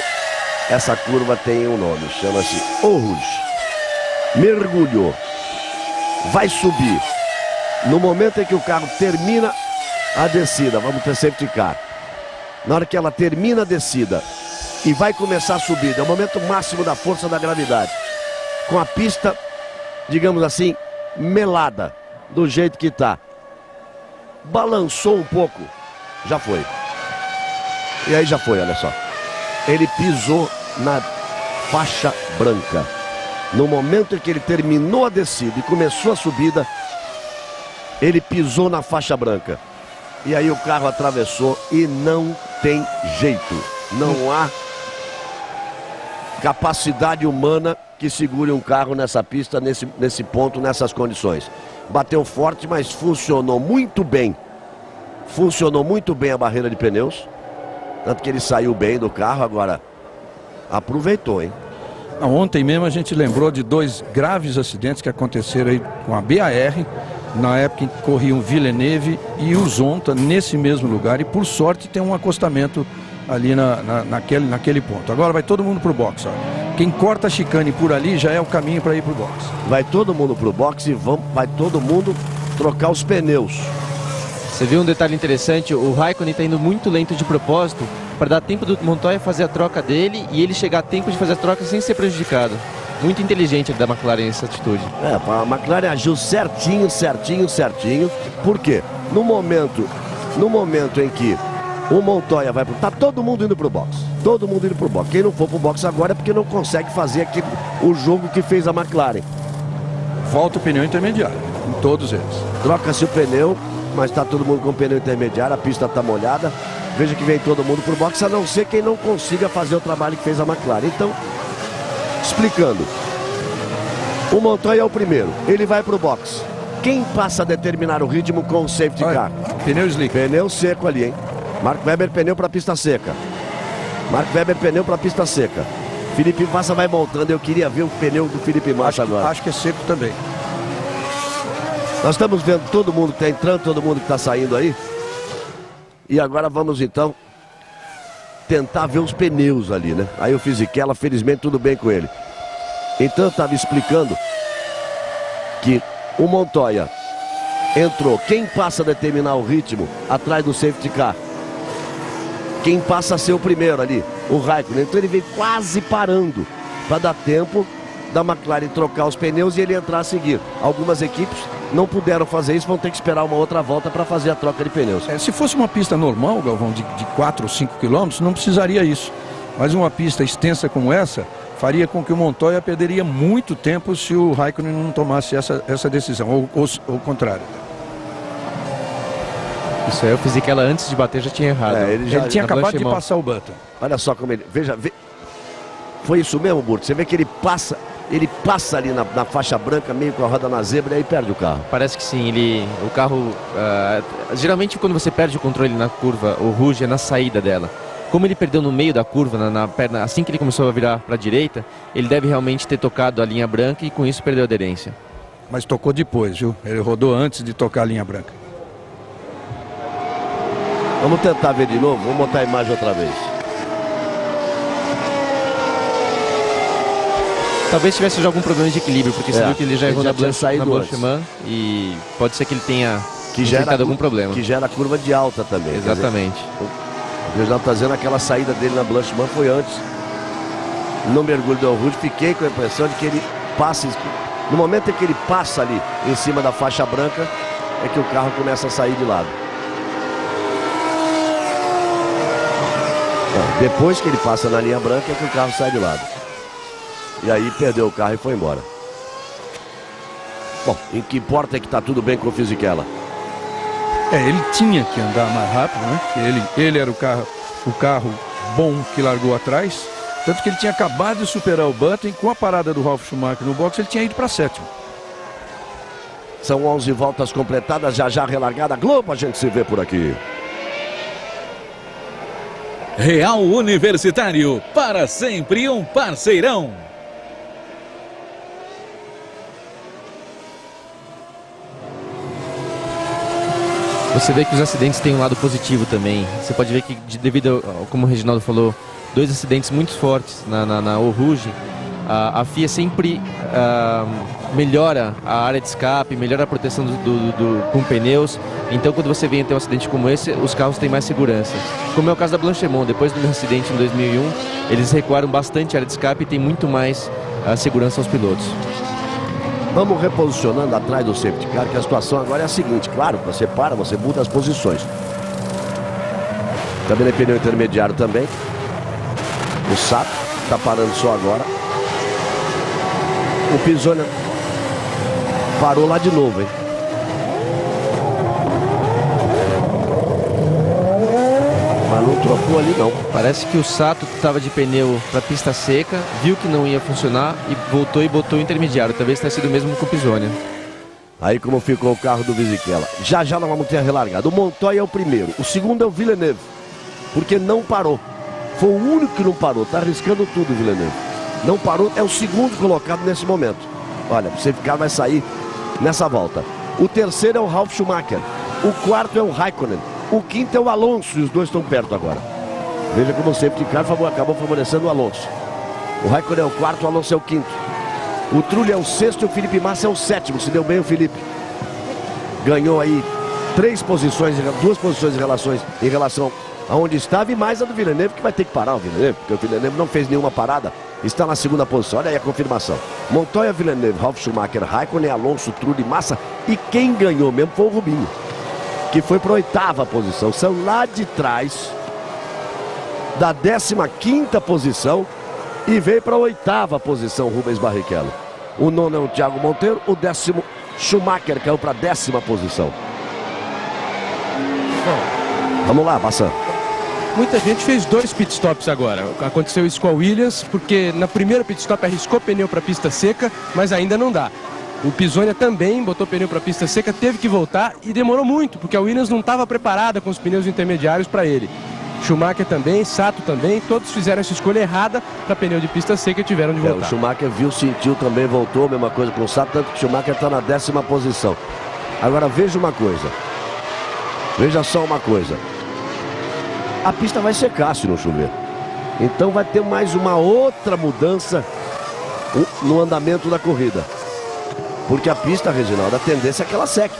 Speaker 1: essa curva tem um nome, chama-se O Rouge. Mergulhou, vai subir. No momento em que o carro termina a descida, vamos ter safety car. Na hora que ela termina a descida e vai começar a subida, é o momento máximo da força da gravidade. Com a pista, digamos assim, melada, do jeito que está. Balançou um pouco, já foi. E aí já foi, olha só. Ele pisou na faixa branca. No momento em que ele terminou a descida e começou a subida, ele pisou na faixa branca. E aí o carro atravessou e não tem jeito. Não há capacidade humana que segure um carro nessa pista, nesse ponto, nessas condições. Bateu forte, mas funcionou muito bem. Funcionou muito bem a barreira de pneus. Tanto que ele saiu bem do carro, agora aproveitou, hein?
Speaker 2: Ontem mesmo a gente lembrou de dois graves acidentes que aconteceram aí com a BAR, na época em que corriam Villeneuve e o Zonta nesse mesmo lugar, e por sorte tem um acostamento ali naquele ponto. Agora vai todo mundo pro box, ó. Quem corta a chicane por ali já é o caminho para ir pro box.
Speaker 1: Vai todo mundo pro box e vai todo mundo trocar os pneus.
Speaker 3: Você viu um detalhe interessante? O Raikkonen está indo muito lento de propósito para dar tempo do Montoya fazer a troca dele e ele chegar a tempo de fazer a troca sem ser prejudicado. Muito inteligente da McLaren essa atitude.
Speaker 1: A McLaren agiu certinho. Por quê? No momento em que o Montoya vai pro... Tá todo mundo indo pro box. Todo mundo indo pro box. Quem não for pro box agora é porque não consegue fazer aqui o jogo que fez a McLaren.
Speaker 2: Falta o pneu intermediário, em todos eles.
Speaker 1: Troca-se o pneu, mas tá todo mundo com o pneu intermediário, a pista tá molhada. Veja que vem todo mundo pro box, a não ser quem não consiga fazer o trabalho que fez a McLaren. Então, explicando, o Montoya é o primeiro, ele vai pro box. Quem passa a determinar o ritmo com o safety car?
Speaker 2: Pneu slick.
Speaker 1: Pneu seco ali, hein? Mark Webber, pneu para pista seca. Mark Webber, pneu para pista seca. Felipe Massa vai montando, eu queria ver o pneu do Felipe Massa agora.
Speaker 2: Acho que é seco também.
Speaker 1: Nós estamos vendo todo mundo que está entrando, todo mundo que está saindo aí. E agora vamos então tentar ver os pneus ali, né? Aí o Fisichella, felizmente tudo bem com ele. Então eu estava explicando que o Montoya entrou. Quem passa a determinar o ritmo atrás do safety car? Quem passa a ser o primeiro ali? O Raikkonen. Então ele veio quase parando para dar tempo da McLaren trocar os pneus e ele entrar a seguir. Algumas equipes não puderam fazer isso, vão ter que esperar uma outra volta para fazer a troca de pneus.
Speaker 2: Se fosse uma pista normal, Galvão, de 4 ou 5 quilômetros, não precisaria isso. Mas uma pista extensa como essa faria com que o Montoya perderia muito tempo se o Raikkonen não tomasse essa decisão, ou o contrário.
Speaker 3: Isso aí, o Fisichella antes de bater já tinha errado.
Speaker 2: Ele tinha acabado de passar o Button.
Speaker 1: Olha só como ele... Veja, foi isso mesmo, Burt? Você vê que ele passa ali na faixa branca, meio com a roda na zebra, e aí perde o carro.
Speaker 3: Parece que sim, geralmente quando você perde o controle na curva, o Rouge é na saída dela. Como ele perdeu no meio da curva, na perna, assim que ele começou a virar para a direita, ele deve realmente ter tocado a linha branca e com isso perdeu a aderência.
Speaker 2: Mas tocou depois, viu? Ele rodou antes de tocar a linha branca.
Speaker 1: Vamos tentar ver de novo, vamos botar a imagem outra vez.
Speaker 3: Talvez tivesse já algum problema de equilíbrio, porque você viu que ele já errou na
Speaker 1: saído
Speaker 3: Blanchimand e pode ser que ele tenha enfrentado algum problema.
Speaker 1: Que gera curva de alta também.
Speaker 3: Exatamente.
Speaker 1: O Reginaldo está dizendo aquela saída dele na Blanchimand foi antes. No mergulho do El Rouge, fiquei com a impressão de que ele passa, no momento em que ele passa ali em cima da faixa branca, é que o carro começa a sair de lado. Depois que ele passa na linha branca é que o carro sai de lado. E aí perdeu o carro e foi embora. Bom, em que importa é que está tudo bem com o Fisichella.
Speaker 2: Ele tinha que andar mais rápido, né? Ele era o carro bom que largou atrás. Tanto que ele tinha acabado de superar o Button. Com a parada do Ralf Schumacher no box, ele tinha ido para sétimo.
Speaker 1: São 11 voltas completadas, já relargada. Globo, a gente se vê por aqui.
Speaker 5: Real Universitário, para sempre um parceirão.
Speaker 3: Você vê que os acidentes têm um lado positivo também. Você pode ver que, devido, como o Reginaldo falou, 2 acidentes muito fortes na Eau Rouge, a FIA sempre melhora a área de escape, melhora a proteção com pneus. Então, quando você vem ter um acidente como esse, os carros têm mais segurança. Como é o caso da Blanchimand, depois do meu acidente em 2001, eles recuaram bastante a área de escape e tem muito mais segurança aos pilotos.
Speaker 1: Vamos reposicionando atrás do safety car, que a situação agora é a seguinte. Claro, você para, você muda as posições. Também é pneu intermediário também. O Sato está parando só agora. O Pisoni parou lá de novo, hein? Mas não trocou ali não.
Speaker 3: Parece que o Sato estava de pneu para pista seca, viu que não ia funcionar e voltou e botou o intermediário. Talvez tenha sido o mesmo com o Pisoni.
Speaker 1: Aí como ficou o carro do Fisichella. Já nós vamos ter a relargada. O Montoya é o primeiro. O segundo é o Villeneuve. Porque não parou. Foi o único que não parou. Tá arriscando tudo o Villeneuve. Não parou. É o segundo colocado nesse momento. Olha, o safety car vai sair nessa volta. O terceiro é o Ralf Schumacher. O quarto é o Raikkonen. O quinto é o Alonso. E os dois estão perto agora. Veja como o safety car acabou favorecendo o Alonso. O Raikkonen é o quarto, o Alonso é o quinto. O Trulli é o sexto e o Felipe Massa é o sétimo. Se deu bem o Felipe. Ganhou aí 2 posições em relação aonde estava e mais a do Villeneuve, que vai ter que parar o Villeneuve, porque o Villeneuve não fez nenhuma parada. Está na segunda posição. Olha aí a confirmação. Montoya, Villeneuve, Ralf Schumacher, Raikkonen, Alonso, Trulli, Massa. E quem ganhou mesmo foi o Rubinho, que foi para a 8ª posição. São lá de trás da 15ª posição e veio para a 8ª posição Rubens Barrichello. O 9º é o Thiago Monteiro, o 10º Schumacher caiu para a 10ª posição. Vamos lá, Bassan.
Speaker 4: Muita gente fez 2 pitstops agora. Aconteceu isso com a Williams, porque na primeira pitstop arriscou pneu para pista seca, mas ainda não dá. O Pisonia também botou pneu para pista seca, teve que voltar e demorou muito, porque a Williams não estava preparada com os pneus intermediários para ele. Schumacher também, Sato também, todos fizeram essa escolha errada para pneu de pista seca e tiveram de voltar.
Speaker 1: O Schumacher viu, sentiu também, voltou, mesma coisa com o Sato, tanto que o Schumacher está na 10ª posição. Agora veja uma coisa, veja só uma coisa. A pista vai secar se não chover. Então vai ter mais uma outra mudança no andamento da corrida. Porque a pista, Reginaldo, a tendência é que ela seque.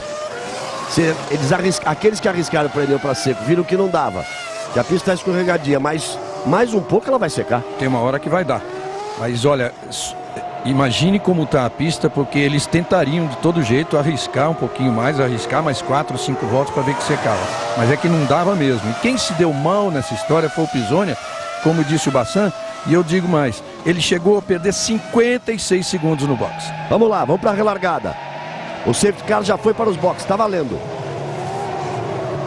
Speaker 1: Aqueles que arriscaram o pneu para seco viram que não dava. Que a pista está escorregadia, mas mais um pouco ela vai secar.
Speaker 2: Tem uma hora que vai dar. Mas olha, imagine como está a pista, porque eles tentariam de todo jeito arriscar um pouquinho mais, arriscar mais 4 ou 5 voltas para ver que secava. Mas é que não dava mesmo. E quem se deu mal nessa história foi o Pisonia, como disse o Bassan. E eu digo mais, ele chegou a perder 56 segundos no box.
Speaker 1: Vamos lá, vamos para a relargada. O safety car já foi para os boxes, está valendo.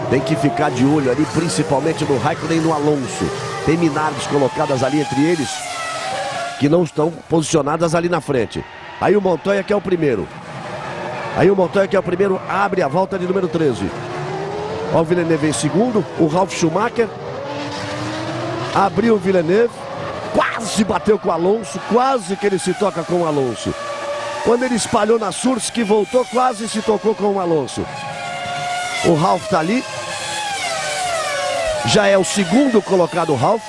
Speaker 1: Tem que ficar de olho ali, principalmente no Raikkonen e no Alonso. Tem Minardes colocadas ali entre eles, que não estão posicionadas ali na frente. Aí o Montoya, que é o primeiro. Abre a volta de número 13. Ó, o Villeneuve em segundo, o Ralf Schumacher Abriu o Villeneuve, quase bateu com o Alonso, quase que ele se toca com o Alonso. Quando ele espalhou na Surse, que voltou, quase se tocou com o Alonso. O Ralf tá ali. Já é o segundo colocado, o Ralf.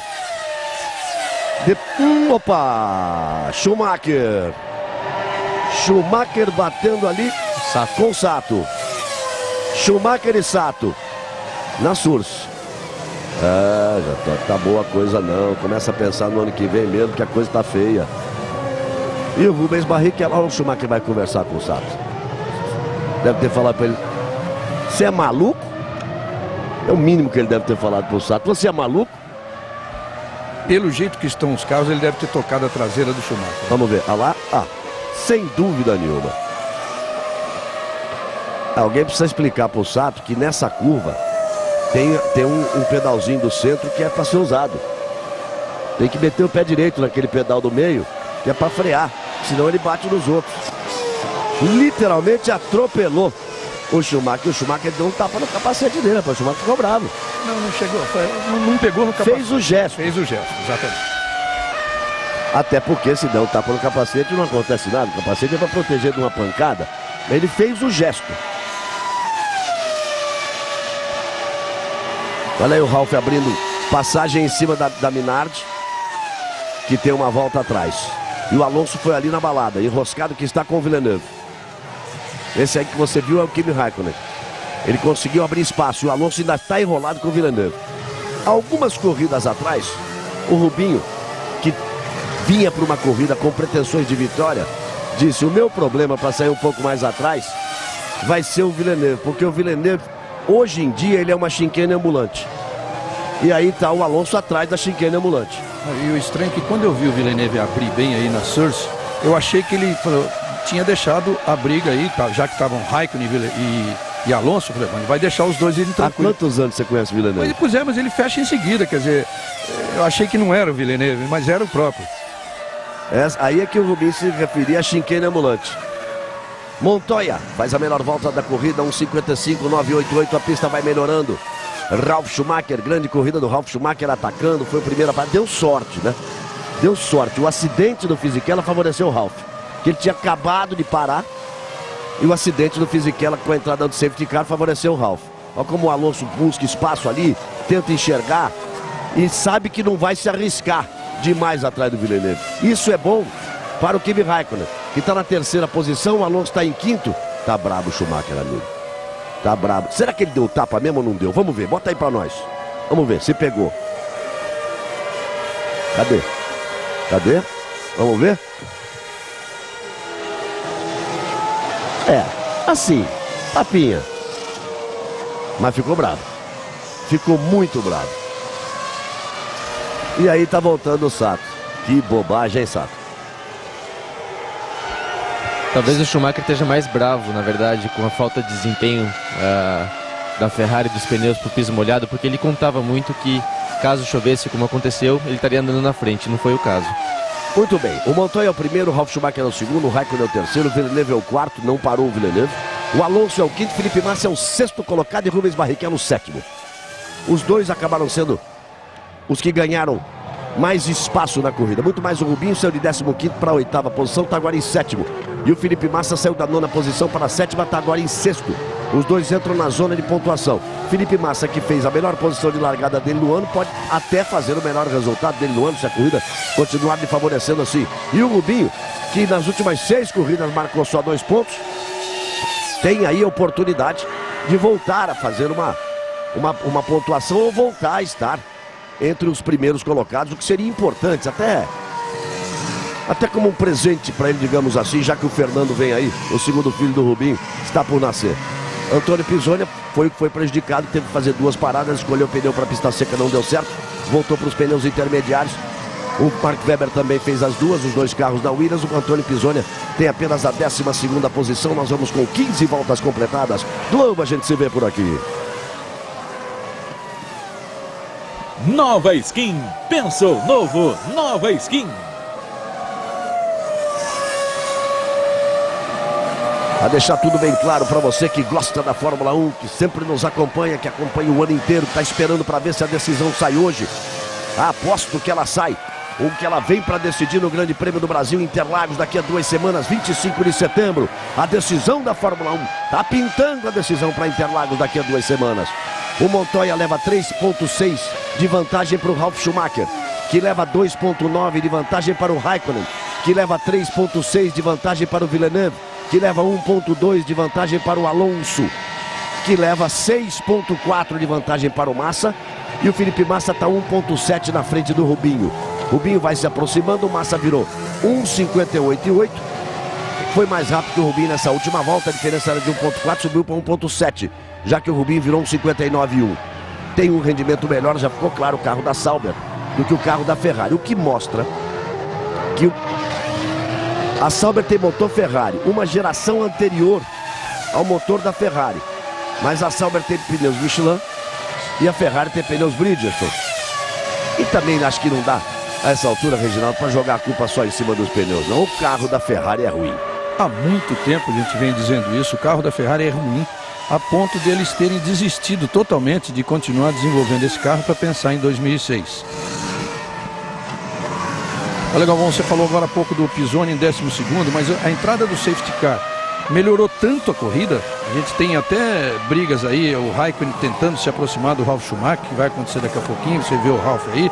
Speaker 1: Opa! Schumacher. Schumacher batendo ali com o Sato. Schumacher e Sato. Na Surse. Já tá boa a coisa não. Começa a pensar no ano que vem mesmo, que a coisa tá feia. E o Rubens Barrichello, o Schumacher vai conversar com o Sato. Deve ter falado pra ele: você é maluco? É o mínimo que ele deve ter falado pro Sato. Você é maluco?
Speaker 2: Pelo jeito que estão os carros, ele deve ter tocado a traseira do Schumacher.
Speaker 1: Vamos ver. Olha lá. Sem dúvida nenhuma. Alguém precisa explicar pro Sato que nessa curva tem um pedalzinho do centro que é para ser usado. Tem que meter o pé direito naquele pedal do meio, que é para frear, senão ele bate nos outros. Literalmente atropelou o Schumacher. O Schumacher deu um tapa no capacete dele, rapaz. O Schumacher ficou bravo.
Speaker 2: Não chegou, não pegou no capacete.
Speaker 1: Fez o gesto.
Speaker 2: Fez o gesto, exatamente.
Speaker 1: Até porque se der um tapa no capacete não acontece nada. O capacete é para proteger de uma pancada. Ele fez o gesto. Olha aí o Ralf abrindo passagem em cima da Minardi, que tem uma volta atrás. E o Alonso foi ali na balada, enroscado, que está com o Villeneuve. Esse aí que você viu é o Kimi Raikkonen. Ele conseguiu abrir espaço e o Alonso ainda está enrolado com o Villeneuve. Algumas corridas atrás, o Rubinho, que vinha para uma corrida com pretensões de vitória, disse: o meu problema para sair um pouco mais atrás vai ser o Villeneuve, porque o Villeneuve, hoje em dia, ele é uma chicane ambulante. E aí está o Alonso atrás da chicane ambulante.
Speaker 2: E o estranho é que quando eu vi o Villeneuve abrir bem aí na Surse, eu achei que ele tinha deixado a briga aí, já que estavam Raikkonen e Alonso. Eu falei: ele vai deixar os dois irem
Speaker 1: Há
Speaker 2: tranquilos.
Speaker 1: quantos anos você conhece o Villeneuve?
Speaker 2: Mas ele fecha em seguida, quer dizer, eu achei que não era o Villeneuve, mas era o próprio.
Speaker 1: Aí é que o Rubinho se referia a chicane ambulante. Montoya faz a melhor volta da corrida, 1:55,988, a pista vai melhorando. Ralf Schumacher, grande corrida do Ralf Schumacher atacando, foi o primeiro a parar. Deu sorte, né? Deu sorte. O acidente do Fisichella favoreceu o Ralf, que ele tinha acabado de parar. E o acidente do Fisichella com a entrada do safety car favoreceu o Ralf. Olha como o Alonso busca espaço ali, tenta enxergar e sabe que não vai se arriscar demais atrás do Villeneuve. Isso é bom para o Kimi Raikkonen, que está na terceira posição, o Alonso está em quinto. Tá brabo o Schumacher, amigo. Tá brabo. Será que ele deu tapa mesmo ou não deu? Vamos ver, bota aí para nós. Vamos ver, se pegou. Cadê? Vamos ver? Assim, tapinha. Mas ficou bravo. Ficou muito bravo. E aí tá voltando o Sato. Que bobagem, hein, Sato?
Speaker 3: Talvez o Schumacher esteja mais bravo, na verdade, com a falta de desempenho da Ferrari, dos pneus para o piso molhado, porque ele contava muito que, caso chovesse como aconteceu, ele estaria andando na frente. Não foi o caso.
Speaker 1: Muito bem. O Montoya é o primeiro, o Ralf Schumacher é o segundo, o Raikkonen é o terceiro, o Villeneuve é o quarto, não parou o Villeneuve. O Alonso é o quinto, Felipe Massa é o sexto colocado e Rubens Barrichello o sétimo. Os dois acabaram sendo os que ganharam mais espaço na corrida. Muito mais o Rubinho, saiu de 15º para a 8ª posição, está agora em sétimo. E o Felipe Massa saiu da 9ª posição para a 7ª, está agora em sexto. Os dois entram na zona de pontuação. Felipe Massa, que fez a melhor posição de largada dele no ano, pode até fazer o melhor resultado dele no ano, se a corrida continuar lhe favorecendo assim. E o Rubinho, que nas últimas 6 corridas marcou só 2 pontos, tem aí a oportunidade de voltar a fazer uma pontuação ou voltar a estar entre os primeiros colocados, o que seria importante, até como um presente para ele, digamos assim, já que o Fernando vem aí, o segundo filho do Rubinho, está por nascer. Antônio Pisoni foi prejudicado, teve que fazer 2 paradas, escolheu o pneu para a pista seca, não deu certo, voltou para os pneus intermediários. O Mark Webber também fez as 2, os 2 carros da Williams. O Antônio Pisoni tem apenas a 12ª posição. Nós vamos com 15 voltas completadas. Globo, a gente se vê por aqui.
Speaker 5: Nova Skin. Pensou novo, nova Skin.
Speaker 1: A deixar tudo bem claro para você que gosta da Fórmula 1, que sempre nos acompanha, que acompanha o ano inteiro, está esperando para ver se a decisão sai hoje. Aposto que ela sai. Ou que ela vem para decidir no Grande Prêmio do Brasil em Interlagos daqui a 2 semanas, 25 de setembro. A decisão da Fórmula 1. Tá pintando a decisão para Interlagos daqui a 2 semanas. O Montoya leva 3,6 de vantagem para o Ralf Schumacher, que leva 2,9 de vantagem para o Raikkonen, que leva 3,6 de vantagem para o Villeneuve, que leva 1,2 de vantagem para o Alonso, que leva 6,4 de vantagem para o Massa, e o Felipe Massa está 1,7 na frente do Rubinho. Rubinho vai se aproximando, o Massa virou 1,58,8. Foi mais rápido que o Rubinho nessa última volta, a diferença era de 1,4, subiu para 1,7, já que o Rubinho virou 1,59,1. Tem um rendimento melhor, já ficou claro, o carro da Sauber do que o carro da Ferrari, o que mostra que a Sauber tem motor Ferrari, uma geração anterior ao motor da Ferrari, mas a Sauber tem pneus Michelin e a Ferrari tem pneus Bridgestone. E também acho que não dá a essa altura, Reginaldo, para jogar a culpa só em cima dos pneus, não. O carro da Ferrari é ruim.
Speaker 2: Há muito tempo a gente vem dizendo isso, o carro da Ferrari é ruim, a ponto deles terem desistido totalmente de continuar desenvolvendo esse carro para pensar em 2006. Olha, Galvão, você falou agora há pouco do Pisoni em 12º, mas a entrada do safety car melhorou tanto a corrida. A gente tem até brigas aí, o Raikkonen tentando se aproximar do Ralf Schumacher, que vai acontecer daqui a pouquinho, você vê o Ralf aí,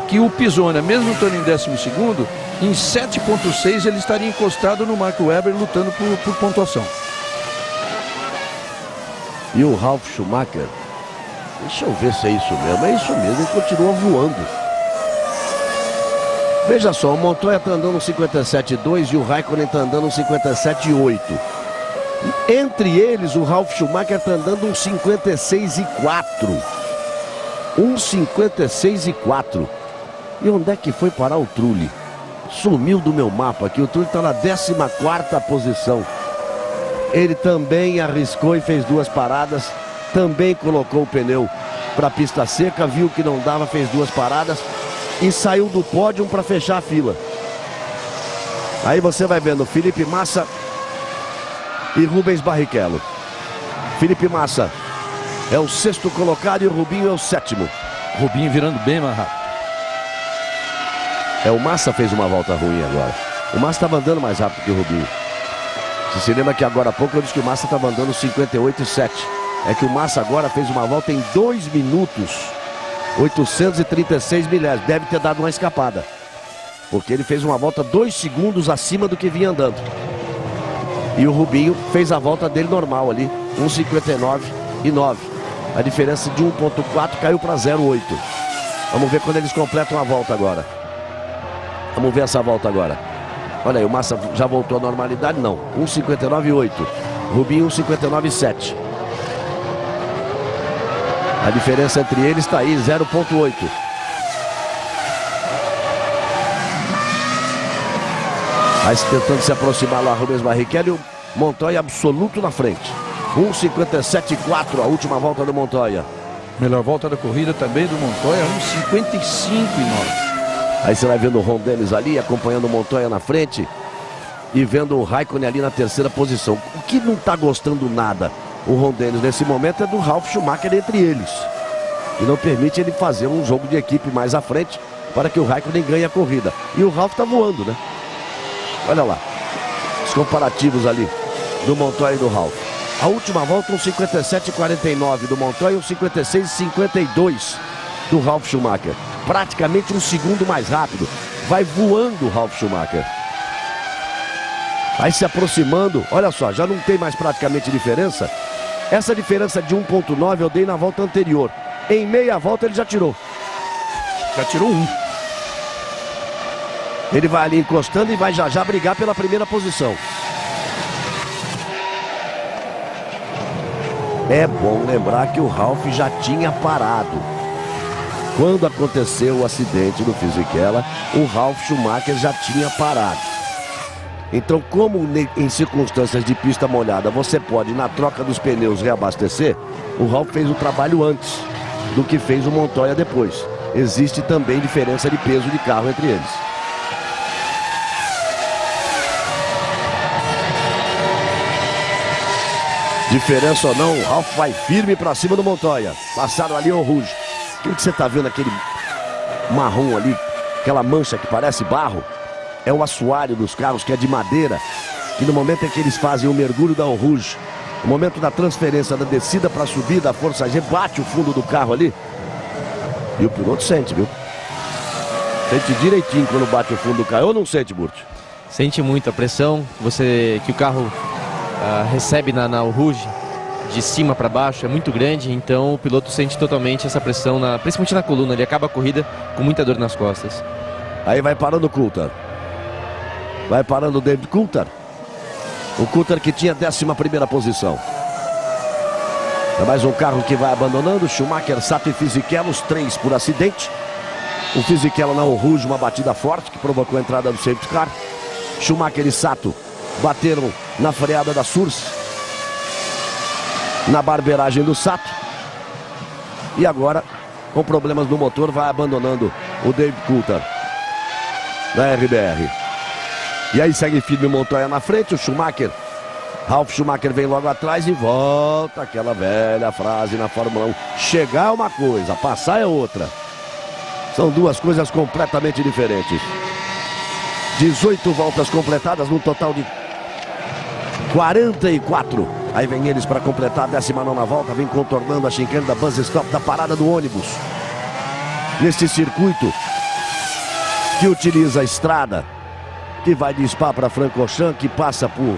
Speaker 2: que o Pisoni, mesmo estando em 12º, em 7,6 ele estaria encostado no Mark Webber lutando por pontuação.
Speaker 1: E o Ralf Schumacher, deixa eu ver se é isso mesmo, ele continua voando. Veja só, o Montoya está andando 57,2 e o Raikkonen está andando 57,8. Entre eles, o Ralf Schumacher está andando 56,4. 56,4. E onde é que foi parar o Trulli? Sumiu do meu mapa aqui, o Trulli está na 14ª posição. Ele também arriscou e fez 2 paradas, também colocou o pneu para a pista seca, viu que não dava, fez 2 paradas e saiu do pódio para fechar a fila. Aí você vai vendo Felipe Massa e Rubens Barrichello. Felipe Massa é o 6º colocado e o Rubinho é o 7º.
Speaker 2: Rubinho virando bem mais rápido.
Speaker 1: O Massa fez uma volta ruim agora. O Massa estava andando mais rápido que o Rubinho. Você se lembra que agora há pouco eu disse que o Massa estava andando 58,7. É que o Massa agora fez uma volta em 2 minutos 836 milésimos. Deve ter dado uma escapada, porque ele fez uma volta 2 segundos acima do que vinha andando. E o Rubinho fez a volta dele normal ali, 1,59,9. A diferença de 1,4 caiu para 0,8. Vamos ver quando eles completam a volta agora. Vamos ver essa volta agora. Olha aí, o Massa já voltou à normalidade? Não. 1,59,8. Rubinho 1,59,7. A diferença entre eles está aí, 0,8. Aí tentando se aproximar lá, Rubens Barrichello e o Montoya absoluto na frente. 1,57,4 a última volta do Montoya.
Speaker 2: Melhor volta da corrida também do Montoya, 1,55,9.
Speaker 1: Aí você vai vendo o Ron Dennis ali, acompanhando o Montoya na frente e vendo o Raikkonen ali na 3ª posição. O que não está gostando nada, o Ron Dennis nesse momento, é do Ralf Schumacher entre eles. E não permite ele fazer um jogo de equipe mais à frente para que o Raikkonen ganhe a corrida. E o Ralf está voando, né? Olha lá, os comparativos ali do Montoya e do Ralf. A última volta, um 57,49 do Montoya e um 56,52 do Ralf Schumacher. Praticamente 1 segundo mais rápido. Vai voando o Ralf Schumacher. Aí se aproximando, olha só, já não tem mais praticamente diferença. Essa diferença de 1,9 eu dei na volta anterior. Em meia volta ele já tirou.
Speaker 2: Já tirou 1.
Speaker 1: Ele vai ali encostando e vai já brigar pela primeira posição. É bom lembrar que o Ralf já tinha parado. Quando aconteceu o acidente no Fisichella, o Ralf Schumacher já tinha parado. Então, como em circunstâncias de pista molhada você pode, na troca dos pneus, reabastecer, o Ralf fez o trabalho antes do que fez o Montoya depois. Existe também diferença de peso de carro entre eles. Diferença ou não, o Ralf vai firme para cima do Montoya. Passaram ali o Rouge. O que você está vendo marrom ali, aquela mancha que parece barro, é o assoalho dos carros, que é de madeira, que no momento em que eles fazem o mergulho da Eau Rouge, no momento da transferência, da descida para a subida, a força G bate o fundo do carro ali. E o piloto sente, viu? Sente direitinho quando bate o fundo do carro. Ou não sente, Burt?
Speaker 3: Sente muito a pressão que o carro recebe na Eau Rouge, de cima para baixo, é muito grande. Então o piloto sente totalmente essa pressão, principalmente na coluna. Ele acaba a corrida com muita dor nas costas.
Speaker 1: Aí vai parando o Coulthard. Vai parando o David Coulthard. O Coulthard que tinha 11ª posição. É mais um carro que vai abandonando. Schumacher, Sato e Fisichella, os 3 por acidente. O Fisichella na Eau Rouge, uma batida forte que provocou a entrada do safety car. Schumacher e Sato bateram na freada da Source, na barbeiragem do Sato. E agora, com problemas no motor, vai abandonando o David Coulthard na RBR. E aí segue firme o Montoya na frente, o Schumacher. Ralf Schumacher vem logo atrás e volta aquela velha frase na Fórmula 1. Chegar é uma coisa, passar é outra. São duas coisas completamente diferentes. 18 voltas completadas, num total de 44. Aí vem eles para completar a 19ª volta, vem contornando a chicane da bus stop, da parada do ônibus. Neste circuito que utiliza a estrada, que vai de Spa para Francorchamps, que passa por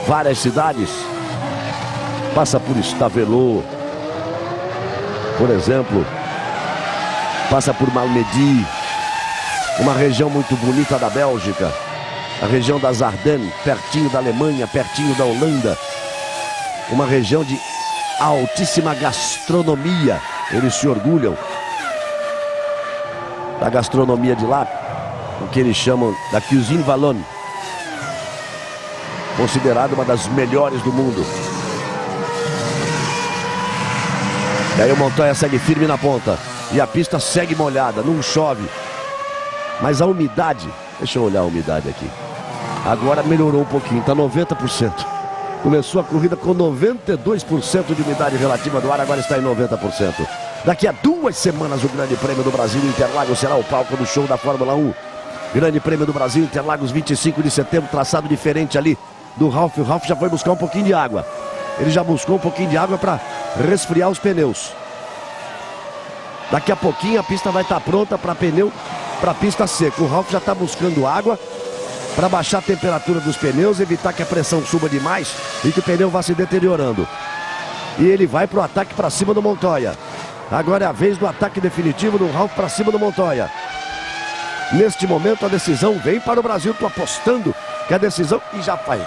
Speaker 1: várias cidades. Passa por Stavelot, por exemplo. Passa por Malmedy, uma região muito bonita da Bélgica. A região das Ardennes, pertinho da Alemanha, pertinho da Holanda. Uma região de altíssima gastronomia. Eles se orgulham da gastronomia de lá, o que eles chamam da Cuisine Wallonne, considerada uma das melhores do mundo. E aí o Montoya segue firme na ponta. E a pista segue molhada, não chove. Mas a umidade, deixa eu olhar a umidade aqui. Agora melhorou um pouquinho, está 90%. Começou a corrida com 92% de umidade relativa do ar, agora está em 90%. Daqui a 2 semanas o Grande Prêmio do Brasil Interlagos será o palco do show da Fórmula 1. Grande Prêmio do Brasil Interlagos, 25 de setembro, traçado diferente ali do Ralf. O Ralf já foi buscar um pouquinho de água. Ele já buscou um pouquinho de água para resfriar os pneus. Daqui a pouquinho a pista vai estar pronta para para pista seca. O Ralf já está buscando água para baixar a temperatura dos pneus, evitar que a pressão suba demais e que o pneu vá se deteriorando. E ele vai para o ataque para cima do Montoya. Agora é a vez do ataque definitivo do Ralf para cima do Montoya. Neste momento a decisão vem para o Brasil. Estou apostando que a decisão, e já faz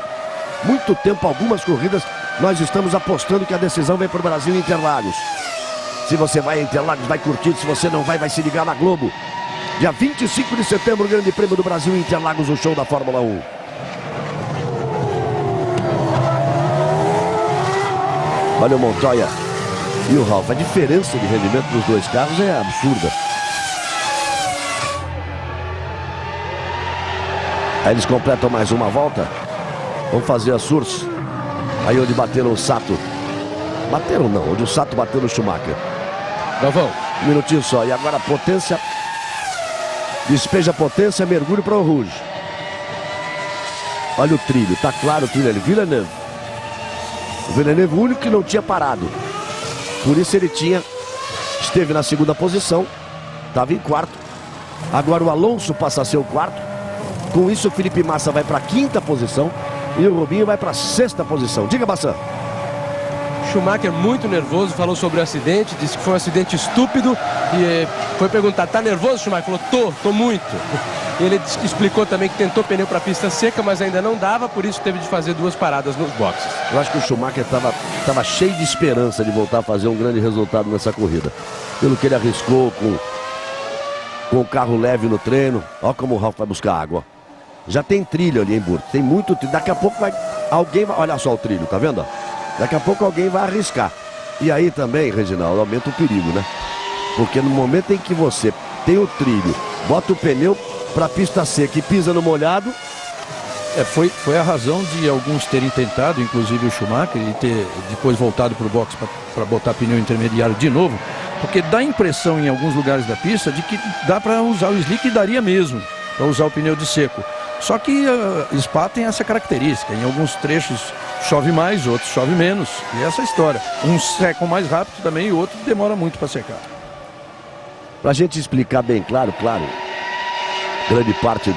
Speaker 1: muito tempo, algumas corridas, nós estamos apostando que a decisão vem para o Brasil Interlagos. Se você vai a Interlagos, vai curtir. Se você não vai se ligar na Globo. Dia 25 de setembro, o Grande Prêmio do Brasil Interlagos, o show da Fórmula 1. Olha o Montoya e o Ralf. A diferença de rendimento dos dois carros é absurda. Aí eles completam mais uma volta. Vão fazer a Source. Aí onde bateram o Sato. Bateram não, onde o Sato bateu no Schumacher.
Speaker 4: Galvão.
Speaker 1: Um minutinho só. E agora a potência. Despeja a potência, mergulho para o Rouge. Olha o trilho, tá claro o trilho ali. Villeneuve. O Villeneuve, o único que não tinha parado. Por isso ele esteve na 2ª posição. Estava em 4º. Agora o Alonso passa a ser o 4º. Com isso o Felipe Massa vai para a 5ª posição. E o Rubinho vai para a 6ª posição. Diga, Bassan.
Speaker 4: Schumacher muito nervoso, falou sobre o acidente, disse que foi um acidente estúpido e foi perguntar, tá nervoso, Schumacher? Falou, tô muito. Ele explicou também que tentou pneu para pista seca, mas ainda não dava, por isso teve de fazer 2 paradas nos boxes.
Speaker 1: Eu acho que o Schumacher estava cheio de esperança de voltar a fazer um grande resultado nessa corrida. Pelo que ele arriscou com o carro leve no treino. Olha como o Ralf vai buscar água. Já tem trilho ali em Burto, tem muito trilho. Daqui a pouco alguém vai, olha só o trilho, tá vendo? Daqui a pouco alguém vai arriscar. E aí também, Reginaldo, aumenta o perigo, né? Porque no momento em que você tem o trilho, bota o pneu para a pista seca e pisa no molhado.
Speaker 2: Foi a razão de alguns terem tentado, inclusive o Schumacher, e ter depois voltado para o box para botar pneu intermediário de novo, porque dá a impressão em alguns lugares da pista de que dá para usar o slick e daria mesmo para usar o pneu de seco. Só que Spa tem essa característica, em alguns trechos chove mais, outros chove menos, e essa é a história. Uns secam mais rápido também e outro demora muito para secar.
Speaker 1: Pra gente explicar bem claro, grande parte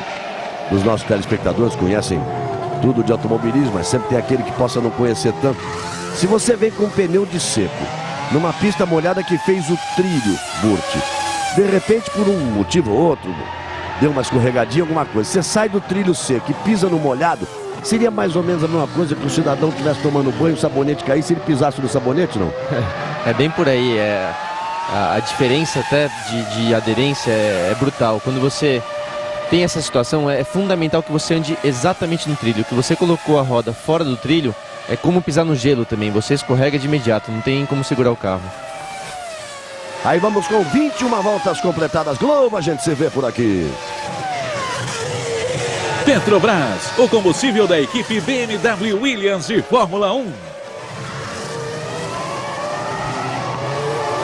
Speaker 1: dos nossos telespectadores conhecem tudo de automobilismo, mas sempre tem aquele que possa não conhecer tanto. Se você vem com um pneu de seco, numa pista molhada que fez o trilho, Burt, de repente por um motivo ou outro, deu uma escorregadinha, alguma coisa, você sai do trilho seco e pisa no molhado, seria mais ou menos a mesma coisa que o cidadão estivesse tomando banho, o sabonete caísse, se ele pisasse no sabonete, não?
Speaker 3: É bem por aí, a diferença até de aderência é brutal. Quando você tem essa situação, é fundamental que você ande exatamente no trilho. Que você colocou a roda fora do trilho, é como pisar no gelo também, você escorrega de imediato, não tem como segurar o carro.
Speaker 1: Aí vamos com 21 voltas completadas. Globo, a gente se vê por aqui.
Speaker 5: Petrobras, o combustível da equipe BMW Williams de Fórmula 1.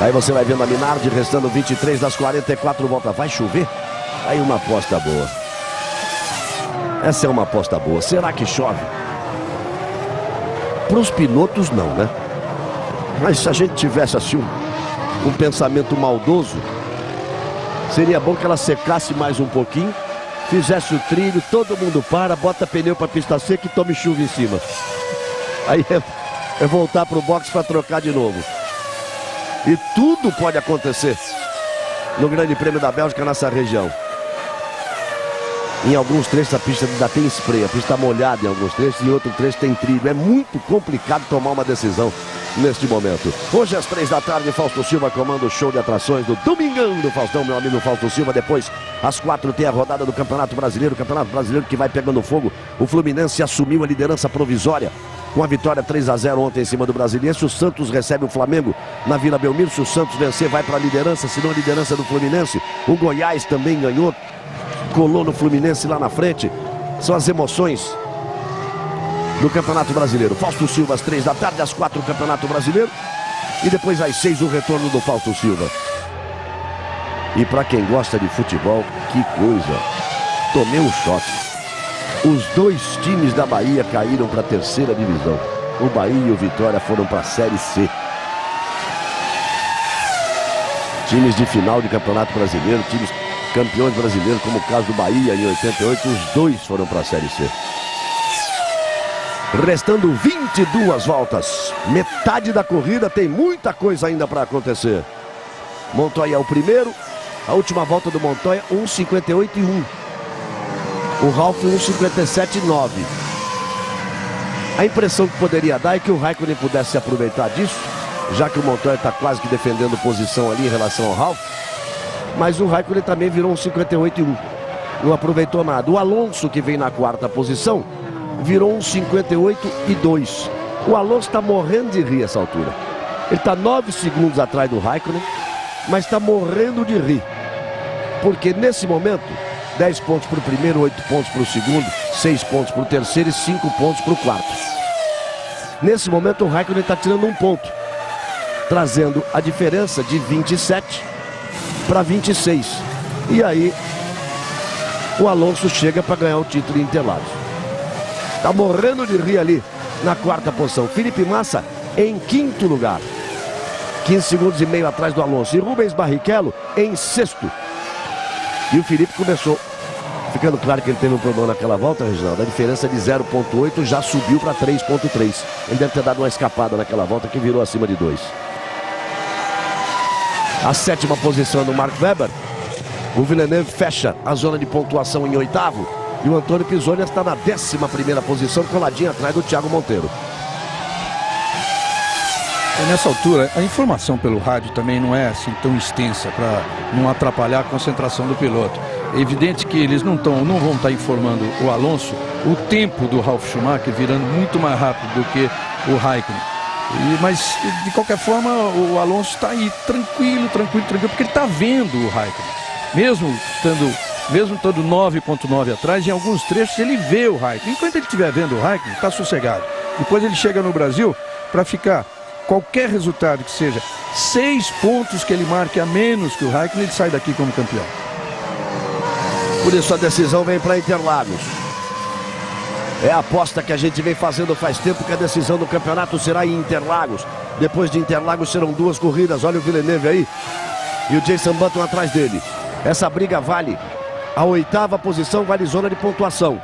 Speaker 1: Aí você vai vendo a Minardi, restando 23 das 44 voltas. Vai chover? Aí uma aposta boa. Essa é uma aposta boa. Será que chove? Para os pilotos não, né? Mas se a gente tivesse assim um pensamento maldoso, seria bom que ela secasse mais um pouquinho, fizesse o trilho, todo mundo para, bota pneu para pista seca e tome chuva em cima. Aí é voltar para o box para trocar de novo. E tudo pode acontecer no Grande Prêmio da Bélgica nessa região. Em alguns trechos a pista ainda tem spray, a pista está molhada em alguns trechos, e em outro trecho tem trilho. É muito complicado tomar uma decisão neste momento. Hoje às 3 da tarde, Fausto Silva comanda o show de atrações do Domingão do Faustão, meu amigo Fausto Silva. Depois, às 4 tem a rodada do Campeonato Brasileiro, que vai pegando fogo. O Fluminense assumiu a liderança provisória com a vitória 3-0 ontem em cima do Brasiliense. O Santos recebe o Flamengo na Vila Belmiro. Se o Santos vencer, vai para a liderança, se não a liderança do Fluminense. O Goiás também ganhou, colou no Fluminense lá na frente. São as emoções do Campeonato Brasileiro. Fausto Silva às 3 da tarde, às 4 o Campeonato Brasileiro. E depois às 6 o retorno do Fausto Silva. E para quem gosta de futebol, que coisa. Tomei um choque. Os dois times da Bahia caíram para a terceira divisão. O Bahia e o Vitória foram para a Série C. Times de final de Campeonato Brasileiro, times campeões brasileiros, como o caso do Bahia em 88, os dois foram para a Série C. Restando 22 voltas, metade da corrida, tem muita coisa ainda para acontecer. Montoya é o primeiro, a última volta do Montoya 1:58.1. O Ralf 1:57.9. A impressão que poderia dar é que o Raikkonen pudesse se aproveitar disso, já que o Montoya está quase que defendendo posição ali em relação ao Ralf. Mas o Raikkonen também virou 1:58.1. Não aproveitou nada. O Alonso, que vem na quarta posição, virou 1:58.2. O Alonso está morrendo de rir essa altura. Ele está 9 segundos atrás do Raikkonen, mas está morrendo de rir. Porque nesse momento, 10 pontos para o primeiro, 8 pontos para o segundo, 6 pontos para o terceiro e 5 pontos para o quarto. Nesse momento o Raikkonen está tirando um ponto, trazendo a diferença de 27 para 26. E aí o Alonso chega para ganhar o título em Interlagos. Está morrendo de rir ali na quarta posição. Felipe Massa em quinto lugar, 15 segundos e meio atrás do Alonso. E Rubens Barrichello em sexto. E o Felipe começou, ficando claro que ele teve um problema naquela volta, Reginaldo. A diferença de 0,8 já subiu para 3,3. Ele deve ter dado uma escapada naquela volta que virou acima de 2. A sétima posição do Mark Webber. O Villeneuve fecha a zona de pontuação em oitavo. E o Antônio Pisoni está na 11ª posição, coladinho atrás do Thiago Monteiro.
Speaker 2: Nessa altura, a informação pelo rádio também não é assim tão extensa para não atrapalhar a concentração do piloto. É evidente que eles não vão estar informando o Alonso o tempo do Ralf Schumacher virando muito mais rápido do que o Raikkonen. Mas, de qualquer forma, o Alonso está aí tranquilo, porque ele está vendo o Raikkonen. Mesmo estando 9,9 atrás, em alguns trechos ele vê o Raikkonen. Enquanto ele estiver vendo o Raikkonen, está sossegado. Depois ele chega no Brasil para ficar qualquer resultado que seja, 6 pontos que ele marque a menos que o Raikkonen, ele sai daqui como campeão.
Speaker 1: Por isso a decisão vem para Interlagos. É a aposta que a gente vem fazendo faz tempo, que a decisão do campeonato será em Interlagos. Depois de Interlagos serão 2 corridas. Olha o Villeneuve aí e o Jenson Button atrás dele. Essa briga vale a 8ª posição, vale zona de pontuação.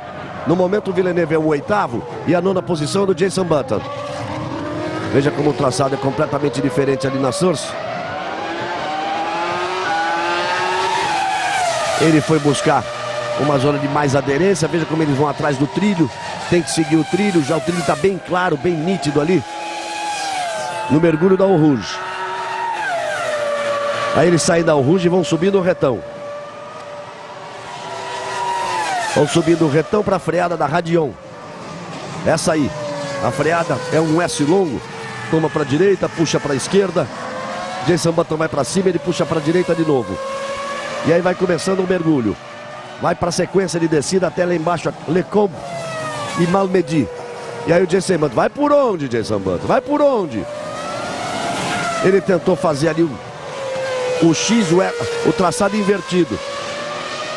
Speaker 1: No momento o Villeneuve é o 8º e a 9ª posição é do Jenson Button. Veja como o traçado é completamente diferente ali na Source. Ele foi buscar uma zona de mais aderência. Veja como eles vão atrás do trilho. Tem que seguir o trilho. Já o trilho está bem claro, bem nítido ali. No mergulho da Eau Rouge. Aí eles saem da Eau Rouge e vão subindo o retão. Vão subindo o retão para a freada da Radion. Essa aí. A freada é um S longo. Toma para a direita, puxa para a esquerda. Jenson Button vai para cima, ele puxa para a direita de novo. E aí vai começando o mergulho. Vai para a sequência de descida até lá embaixo, Lecombe e Malmedy. E aí o Jenson Button, vai por onde, Jenson Button? Vai por onde? Ele tentou fazer ali o X, o traçado invertido.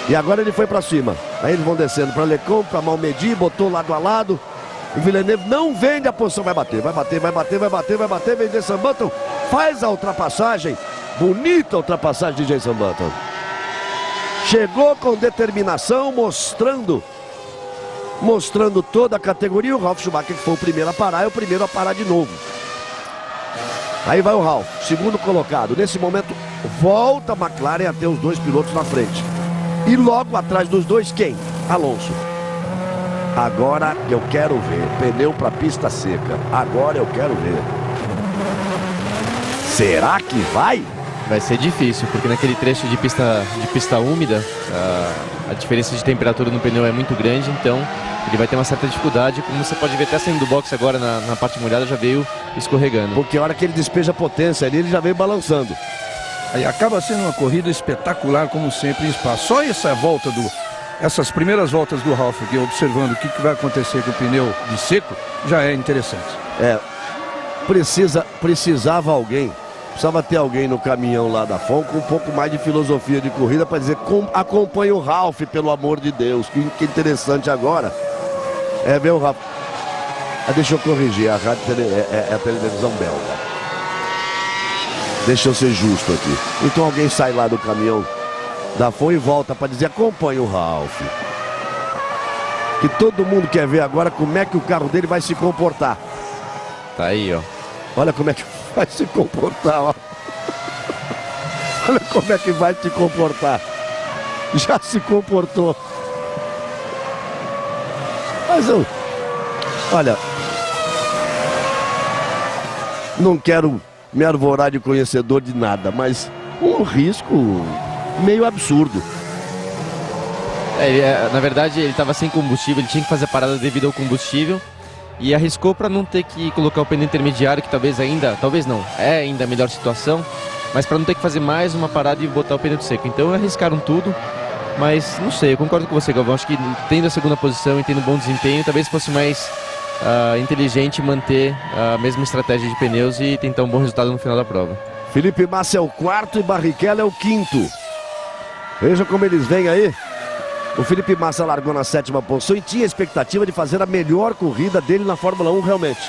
Speaker 1: E agora ele foi para cima. Aí eles vão descendo para Lecombe, para Malmedy, botou lado a lado. O Villeneuve não vende a posição, vai bater. Vem Jenson Button, faz a ultrapassagem. Bonita a ultrapassagem de Jenson Button. Chegou com determinação, mostrando toda a categoria. O Ralf Schumacher, que foi o primeiro a parar, é o primeiro a parar de novo. Aí vai o Ralf, segundo colocado. Nesse momento, volta a McLaren a ter os 2 pilotos na frente. E logo atrás dos dois, quem? Alonso. Agora eu quero ver. Pneu para pista seca. Agora eu quero ver. Será que vai?
Speaker 3: Vai ser difícil, porque naquele trecho de pista úmida, a diferença de temperatura no pneu é muito grande, então ele vai ter uma certa dificuldade. Como você pode ver, até saindo do box agora na parte molhada já veio escorregando.
Speaker 1: Porque a hora que ele despeja potência ali, ele já veio balançando.
Speaker 2: Aí acaba sendo uma corrida espetacular, como sempre, em Spa. Só essas primeiras voltas do Ralf aqui, observando o que vai acontecer com o pneu de seco, já é interessante.
Speaker 1: Precisava ter alguém no caminhão lá da FOM com um pouco mais de filosofia de corrida para dizer, acompanha o Ralf, pelo amor de Deus. Que interessante agora é ver o Ralf. Deixa eu corrigir, a rádio é a televisão belga. Deixa eu ser justo aqui. Então alguém sai lá do caminhão da FOM e volta para dizer, acompanha o Ralf. Que todo mundo quer ver agora como é que o carro dele vai se comportar.
Speaker 3: Tá aí, ó.
Speaker 1: Olha como é que vai se comportar, ó. Olha como é que vai se comportar. Já se comportou. Mas olha, não quero me arvorar de conhecedor de nada, mas um risco meio absurdo.
Speaker 3: Na verdade, ele estava sem combustível, ele tinha que fazer a parada devido ao combustível. E arriscou para não ter que colocar o pneu intermediário, que talvez não, é ainda a melhor situação, mas para não ter que fazer mais uma parada e botar o pneu de seco. Então arriscaram tudo, mas não sei, eu concordo com você, Galvão. Acho que tendo a segunda posição e tendo bom desempenho, talvez fosse mais inteligente manter a mesma estratégia de pneus e tentar um bom resultado no final da prova.
Speaker 1: Felipe Massa é o 4º e Barrichello é o 5º. Veja como eles vêm aí. O Felipe Massa largou na 7ª posição e tinha a expectativa de fazer a melhor corrida dele na Fórmula 1 realmente.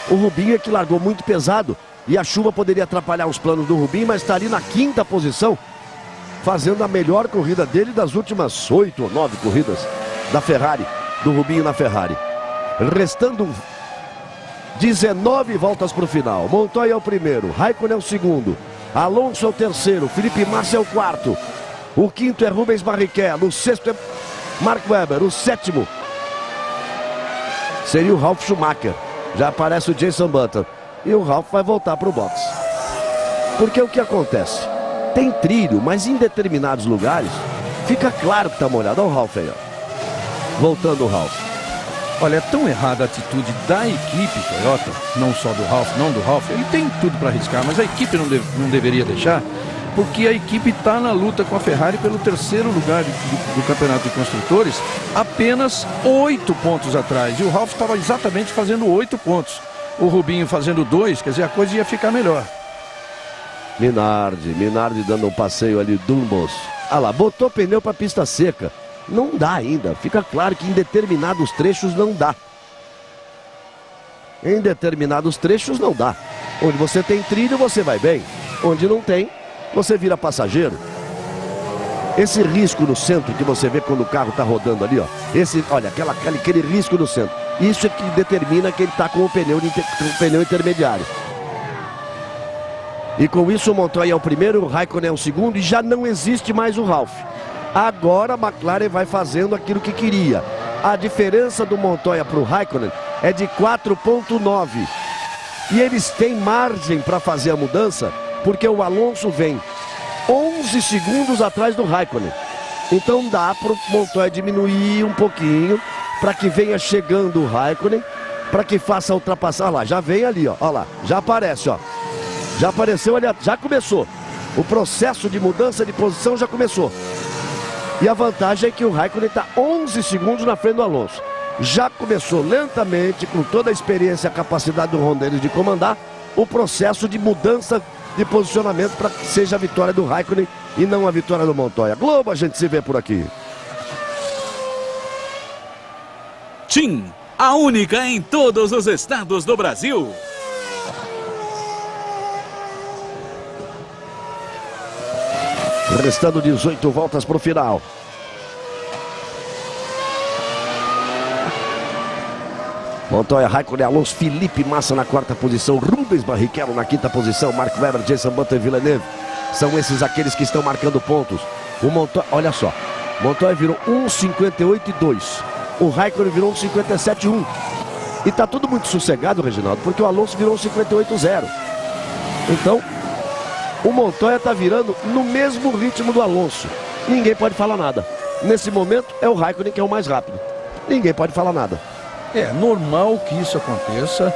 Speaker 1: O Rubinho é que largou muito pesado e a chuva poderia atrapalhar os planos do Rubinho, mas está ali na 5ª posição, fazendo a melhor corrida dele das últimas 8 ou 9 corridas da Ferrari, do Rubinho na Ferrari. Restando 19 voltas para o final. Montoya é o primeiro, Raikkonen é o segundo, Alonso é o terceiro, Felipe Massa é o 4º. O 5º é Rubens Barrichello, o 6º é Mark Webber, o 7º seria o Ralf Schumacher. Já aparece o Jenson Button e o Ralf vai voltar para o box. Porque o que acontece? Tem trilho, mas em determinados lugares fica claro que está molhado. Olha o Ralf aí, ó. Voltando o Ralf.
Speaker 2: Olha, é tão errada a atitude da equipe Toyota, não só do Ralf, não do Ralf. Ele tem tudo para arriscar, mas a equipe não deveria deixar, porque a equipe está na luta com a Ferrari pelo 3º lugar do Campeonato de Construtores, apenas 8 pontos atrás. E o Ralf estava exatamente fazendo 8 pontos. o Rubinho fazendo 2, quer dizer, a coisa ia ficar melhor.
Speaker 1: Minardi dando um passeio ali, Dumbos. Ah lá, botou pneu para pista seca. Não dá ainda, fica claro que em determinados trechos não dá. Em determinados trechos não dá. Onde você tem trilho, você vai bem. Onde não tem, você vira passageiro. Esse risco no centro que você vê quando o carro está rodando ali, ó. Olha, aquele risco no centro. Isso é que determina que ele está com o pneu intermediário. E com isso o Montoya é o primeiro, o Raikkonen é o segundo e já não existe mais o Ralf. Agora a McLaren vai fazendo aquilo que queria. A diferença do Montoya para o Raikkonen é de 4,9. E eles têm margem para fazer a mudança, porque o Alonso vem 11 segundos atrás do Raikkonen. Então dá para o Montoya diminuir um pouquinho, para que venha chegando o Raikkonen, para que faça a ultrapassagem. Olha lá, já vem ali, ó. Olha lá, já aparece, ó. Já apareceu ali, já começou. O processo de mudança de posição já começou. E a vantagem é que o Raikkonen está 11 segundos na frente do Alonso. Já começou lentamente, com toda a experiência e a capacidade do Rondelli de comandar, o processo de mudança de posicionamento para que seja a vitória do Raikkonen e não a vitória do Montoya. Globo, a gente se vê por aqui.
Speaker 5: TIM, a única em todos os estados do Brasil.
Speaker 1: Restando 18 voltas para o final. Montoya, Raikkonen, Alonso, Felipe Massa na quarta posição, Rubens Barrichello na quinta posição, Mark Webber, Jason Button e Villeneuve. São esses aqueles que estão marcando pontos. O Montoya, olha só, Montoya virou 1,58,2. O Raikkonen virou 1,57,1. E está tudo muito sossegado, Reginaldo, porque o Alonso virou 1,58,0. Então, o Montoya está virando no mesmo ritmo do Alonso. Ninguém pode falar nada. Nesse momento, é o Raikkonen que é o mais rápido. Ninguém pode falar nada.
Speaker 2: É normal que isso aconteça,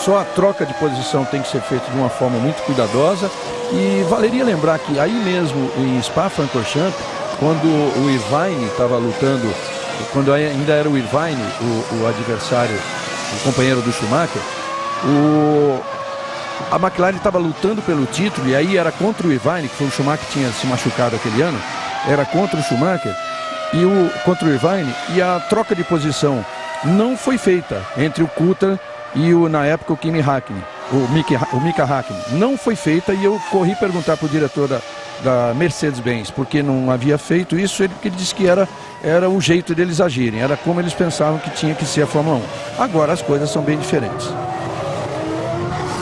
Speaker 2: só a troca de posição tem que ser feita de uma forma muito cuidadosa. E valeria lembrar que aí mesmo em Spa-Francorchamps, quando o Irvine estava lutando, quando ainda era o Irvine, o adversário, o companheiro do Schumacher, a McLaren estava lutando pelo título e aí era contra o Irvine, que foi o Schumacher que tinha se machucado aquele ano, era contra o Schumacher contra o Irvine, e a troca de posição não foi feita entre o Coulthard e na época o Kimi Häkkinen, o Mika Häkkinen. Não foi feita e eu corri perguntar para o diretor da Mercedes-Benz porque não havia feito isso, porque ele disse que era o jeito deles agirem, era como eles pensavam que tinha que ser a Fórmula 1. Agora as coisas são bem diferentes.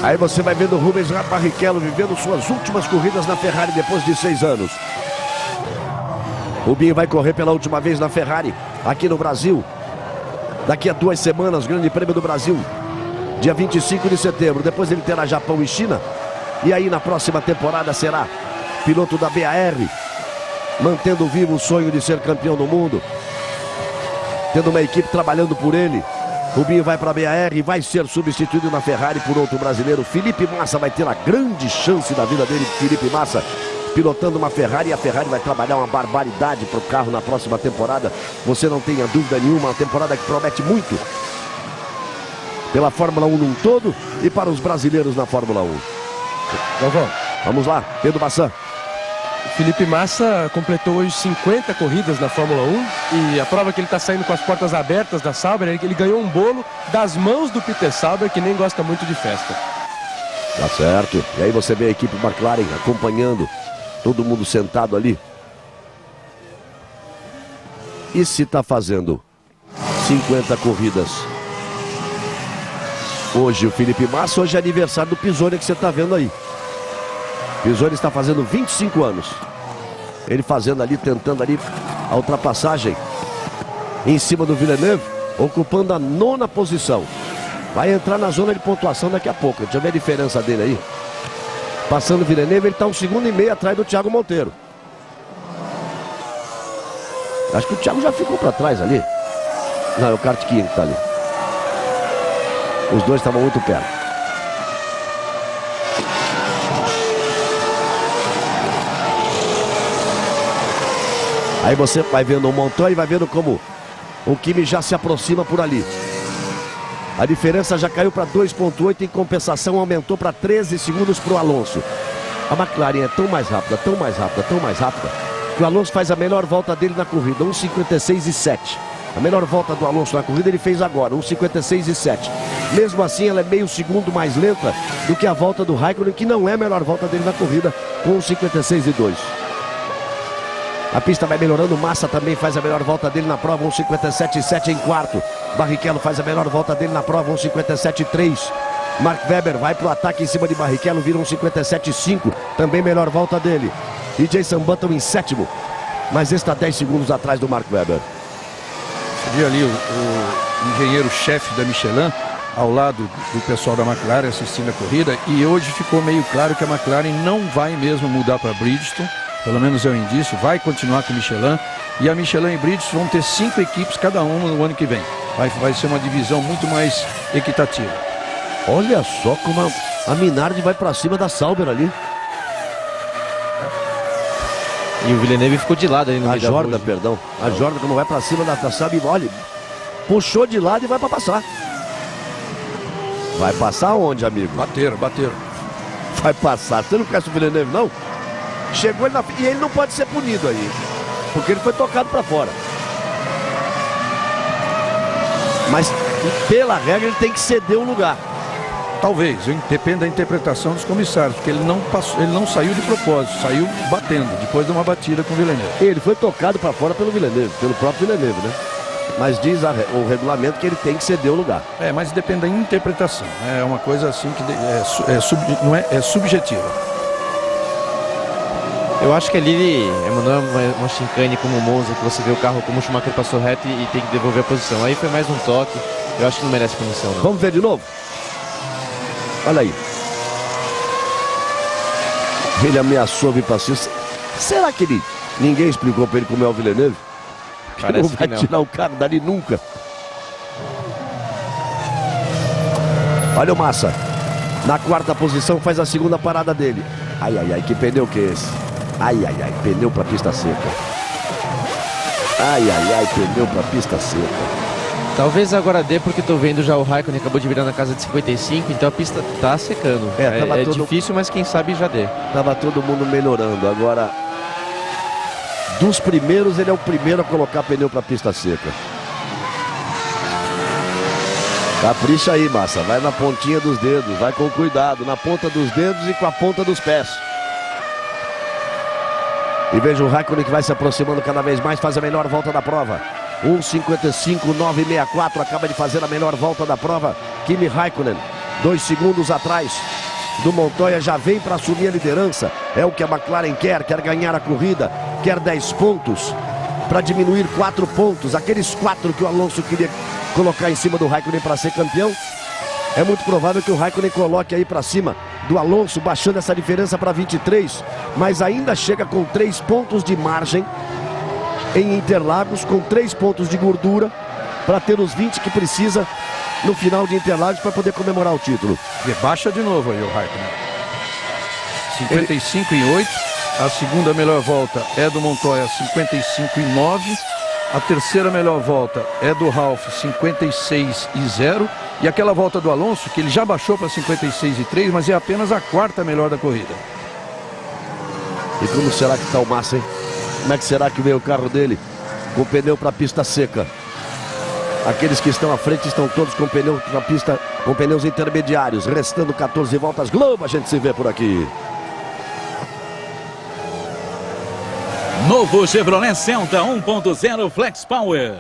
Speaker 1: Aí você vai vendo o Rubens Barrichello vivendo suas últimas corridas na Ferrari depois de 6 anos. Rubinho vai correr pela última vez na Ferrari, aqui no Brasil. Daqui a 2 semanas, Grande Prêmio do Brasil, dia 25 de setembro. Depois ele terá Japão e China. E aí na próxima temporada será piloto da BAR, mantendo vivo o sonho de ser campeão do mundo, tendo uma equipe trabalhando por ele. Rubinho vai para a BAR e vai ser substituído na Ferrari por outro brasileiro. Felipe Massa vai ter a grande chance da vida dele. Felipe Massa pilotando uma Ferrari, e a Ferrari vai trabalhar uma barbaridade para o carro na próxima temporada. Você não tenha dúvida nenhuma, uma temporada que promete muito pela Fórmula 1 num todo e para os brasileiros na Fórmula 1. Vamos lá, Pedro Bassan.
Speaker 4: Felipe Massa completou hoje 50 corridas na Fórmula 1 e a prova que ele está saindo com as portas abertas da Sauber é que ele ganhou um bolo das mãos do Peter Sauber, que nem gosta muito de festa.
Speaker 1: Tá certo. E aí você vê a equipe McLaren acompanhando, todo mundo sentado ali. E se está fazendo 50 corridas hoje o Felipe Massa, hoje é aniversário do Pisoni que você está vendo aí. Pisoni está fazendo 25 anos. Ele fazendo ali, tentando ali a ultrapassagem em cima do Villeneuve, ocupando a 9ª posição. Vai entrar na zona de pontuação daqui a pouco. Deixa eu ver a diferença dele aí. Passando o Villeneuve, ele está 1,5 segundo atrás do Thiago Monteiro. Acho que o Thiago já ficou para trás ali. Não, é o Kartkin que está ali. Os dois estavam muito perto. Aí você vai vendo o Montoya e vai vendo como o Kimi já se aproxima por ali. A diferença já caiu para 2,8, em compensação aumentou para 13 segundos para o Alonso. A McLaren é tão mais rápida, tão mais rápida, tão mais rápida, que o Alonso faz a melhor volta dele na corrida, 1,56,7. A melhor volta do Alonso na corrida ele fez agora, 1,56,7. Mesmo assim, ela é meio segundo mais lenta do que a volta do Raikkonen, que não é a melhor volta dele na corrida, com 1,56,2. A pista vai melhorando, Massa também faz a melhor volta dele na prova, 1,57,7 em quarto. Barrichello faz a melhor volta dele na prova, 1,57,3. Mark Webber vai para o ataque em cima de Barrichello, vira 1,57,5, também melhor volta dele. E Jason Button em sétimo, mas está 10 segundos atrás do Mark Webber.
Speaker 2: Você viu ali o engenheiro-chefe da Michelin ao lado do pessoal da McLaren assistindo a corrida, e hoje ficou meio claro que a McLaren não vai mesmo mudar para Bridgestone, pelo menos é o indício, vai continuar com Michelin, e a Michelin e Bridgestone vão ter 5 equipes cada uma no ano que vem. Vai ser uma divisão muito mais equitativa.
Speaker 1: Olha só como a Minardi vai para cima da Sauber ali.
Speaker 3: E o Villeneuve ficou de lado ali no meio da
Speaker 1: Jordan,
Speaker 3: rua.
Speaker 1: perdão. A Jordan, como vai para cima da Sauber, olha, puxou de lado e vai para passar. Vai passar onde, amigo?
Speaker 2: Bateram.
Speaker 1: Vai passar. Você não conhece o Villeneuve, não? Chegou ele e ele não pode ser punido aí, porque ele foi tocado para fora. Mas pela regra ele tem que ceder o lugar.
Speaker 2: Talvez, hein? Depende da interpretação dos comissários, porque ele não saiu de propósito, saiu batendo, depois de uma batida com o Villeneuve.
Speaker 1: Ele foi tocado para fora pelo Villeneuve, pelo próprio Villeneuve, né? Mas diz o regulamento que ele tem que ceder o lugar.
Speaker 2: Mas depende da interpretação. É uma coisa assim que é subjetiva.
Speaker 3: Eu acho que ali ele mandou uma chicane como o Monza, que você vê o carro como o Schumacher passou reto e tem que devolver a posição. Aí foi mais um toque. Eu acho que não merece punição, não.
Speaker 1: Vamos ver de novo? Olha aí. Ele ameaçou vir para cima. Será que ninguém explicou para ele como é o Villeneuve?
Speaker 3: Parece
Speaker 1: não vai
Speaker 3: que não.
Speaker 1: tirar o cara dali nunca. Olha o Massa. Na quarta posição faz a segunda parada dele. Ai, que pneu que é esse? Ai, pneu para pista seca. Ai, pneu para pista seca.
Speaker 3: Talvez agora dê, porque tô vendo já o Raikkonen acabou de virar na casa de 55, então a pista tá secando. É difícil, mas quem sabe já dê.
Speaker 1: Tava todo mundo melhorando. Agora, dos primeiros, ele é o primeiro a colocar pneu para pista seca. Capricha aí, Massa. Vai na pontinha dos dedos, vai com cuidado, na ponta dos dedos e com a ponta dos pés. E veja o Raikkonen que vai se aproximando cada vez mais, faz a melhor volta da prova. 1,55,964, acaba de fazer a melhor volta da prova. Kimi Raikkonen, 2 segundos atrás do Montoya, já vem para assumir a liderança. É o que a McLaren quer ganhar a corrida, quer 10 pontos para diminuir 4 pontos. Aqueles 4 que o Alonso queria colocar em cima do Raikkonen para ser campeão. É muito provável que o Raikkonen coloque aí para cima do Alonso, baixando essa diferença para 23, mas ainda chega com 3 pontos de margem em Interlagos, com 3 pontos de gordura para ter os 20 que precisa no final de Interlagos para poder comemorar o título.
Speaker 2: Baixa de novo aí o Raikkonen. 55,8. A segunda melhor volta é do Montoya, 55,9. A terceira melhor volta é do Ralf, 56,0. E aquela volta do Alonso, que ele já baixou para 56,3, mas é apenas a quarta melhor da corrida.
Speaker 1: E como será que está o Massa, hein? Como é que será que veio o carro dele? Com pneu para pista seca. Aqueles que estão à frente estão todos com pneu na pista, com pneus intermediários. Restando 14 voltas. Globo, a gente se vê por aqui.
Speaker 5: Novo Chevrolet Celta 1.0 Flex Power.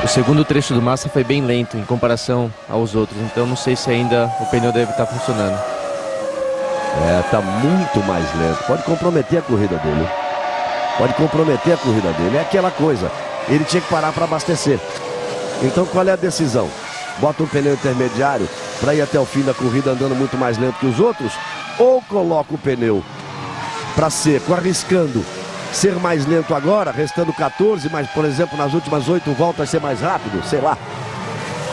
Speaker 3: O segundo trecho do Massa foi bem lento em comparação aos outros, então não sei se ainda o pneu deve estar funcionando.
Speaker 1: Tá muito mais lento. Pode comprometer a corrida dele. Pode comprometer a corrida dele. É aquela coisa. Ele tinha que parar para abastecer. Então qual é a decisão? Bota um pneu intermediário para ir até o fim da corrida andando muito mais lento que os outros? Ou coloca o pneu para seco, arriscando ser mais lento agora, restando 14, mas por exemplo nas últimas 8 voltas ser mais rápido, sei lá.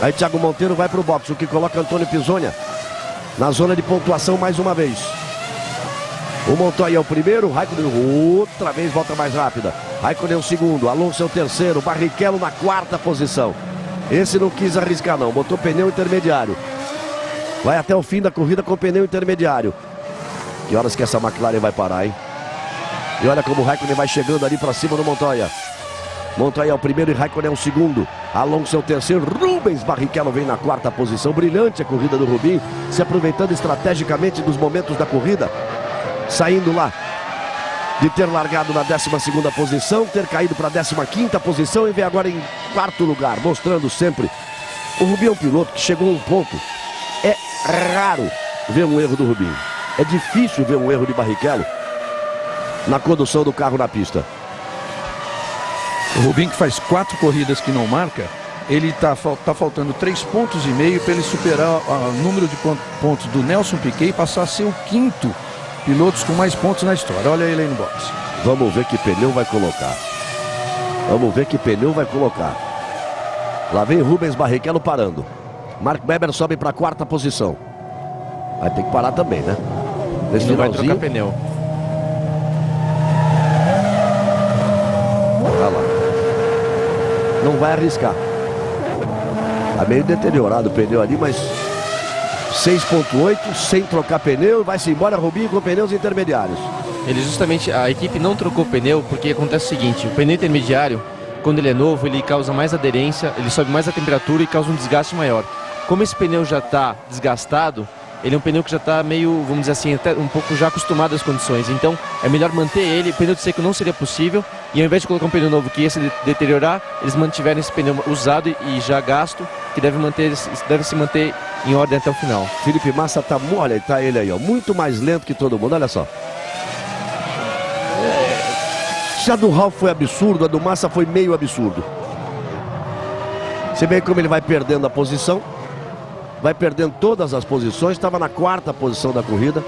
Speaker 1: Aí Thiago Monteiro vai para o boxe, o que coloca Antônio Pisonia na zona de pontuação mais uma vez. O Montoya é o primeiro, o Raikkonen outra vez volta mais rápida. Raikkonen é o segundo, Alonso é o terceiro, Barrichello na quarta posição. Esse não quis arriscar não, botou pneu intermediário. Vai até o fim da corrida com pneu intermediário. Que horas que essa McLaren vai parar, hein? E olha como o Raikkonen vai chegando ali para cima do Montoya. Montoya é o primeiro e Raikkonen é o segundo. Alonso é o terceiro, Rubens Barrichello vem na quarta posição. Brilhante a corrida do Rubinho, se aproveitando estrategicamente dos momentos da corrida. Saindo lá de ter largado na 12ª posição, ter caído para a 15ª posição e vem agora em quarto lugar, mostrando sempre. O Rubinho é um piloto que chegou a um ponto. É raro ver um erro do Rubinho. É difícil ver um erro de Barrichello na condução do carro na pista.
Speaker 2: O Rubinho, que faz 4 corridas que não marca, ele tá faltando 3,5 pontos para ele superar o número de pontos do Nelson Piquet e passar a ser o 5º pilotos com mais pontos na história. Olha ele aí no box.
Speaker 1: Vamos ver que pneu vai colocar. Vamos ver que pneu vai colocar. Lá vem Rubens Barrichello parando. Mark Webber sobe para a quarta posição. Vai ter que parar também, né? Nesse
Speaker 3: Ele vai
Speaker 1: finalzinho.
Speaker 3: trocar pneu.
Speaker 1: Olha lá. Não vai arriscar. Tá meio deteriorado o pneu ali, mas 6,8 sem trocar pneu. Vai-se embora Rubinho com pneus intermediários.
Speaker 3: Ele justamente, a equipe não trocou pneu porque acontece o seguinte: o pneu intermediário, quando ele é novo, ele causa mais aderência, ele sobe mais a temperatura e causa um desgaste maior. Como esse pneu já está desgastado, ele é um pneu que já está meio, vamos dizer assim, até um pouco já acostumado às condições. Então é melhor manter ele. Pneu de seco não seria possível. E ao invés de colocar um pneu novo que ia se deteriorar, eles mantiveram esse pneu usado e já gasto, que deve se manter em ordem até o final.
Speaker 1: Felipe Massa tá, olha, tá ele aí, ó, muito mais lento que todo mundo, olha só. Se a do Ralf foi absurdo, a do Massa foi meio absurdo. Você vê como ele vai perdendo a posição. Vai perdendo todas as posições. Estava na quarta posição da corrida.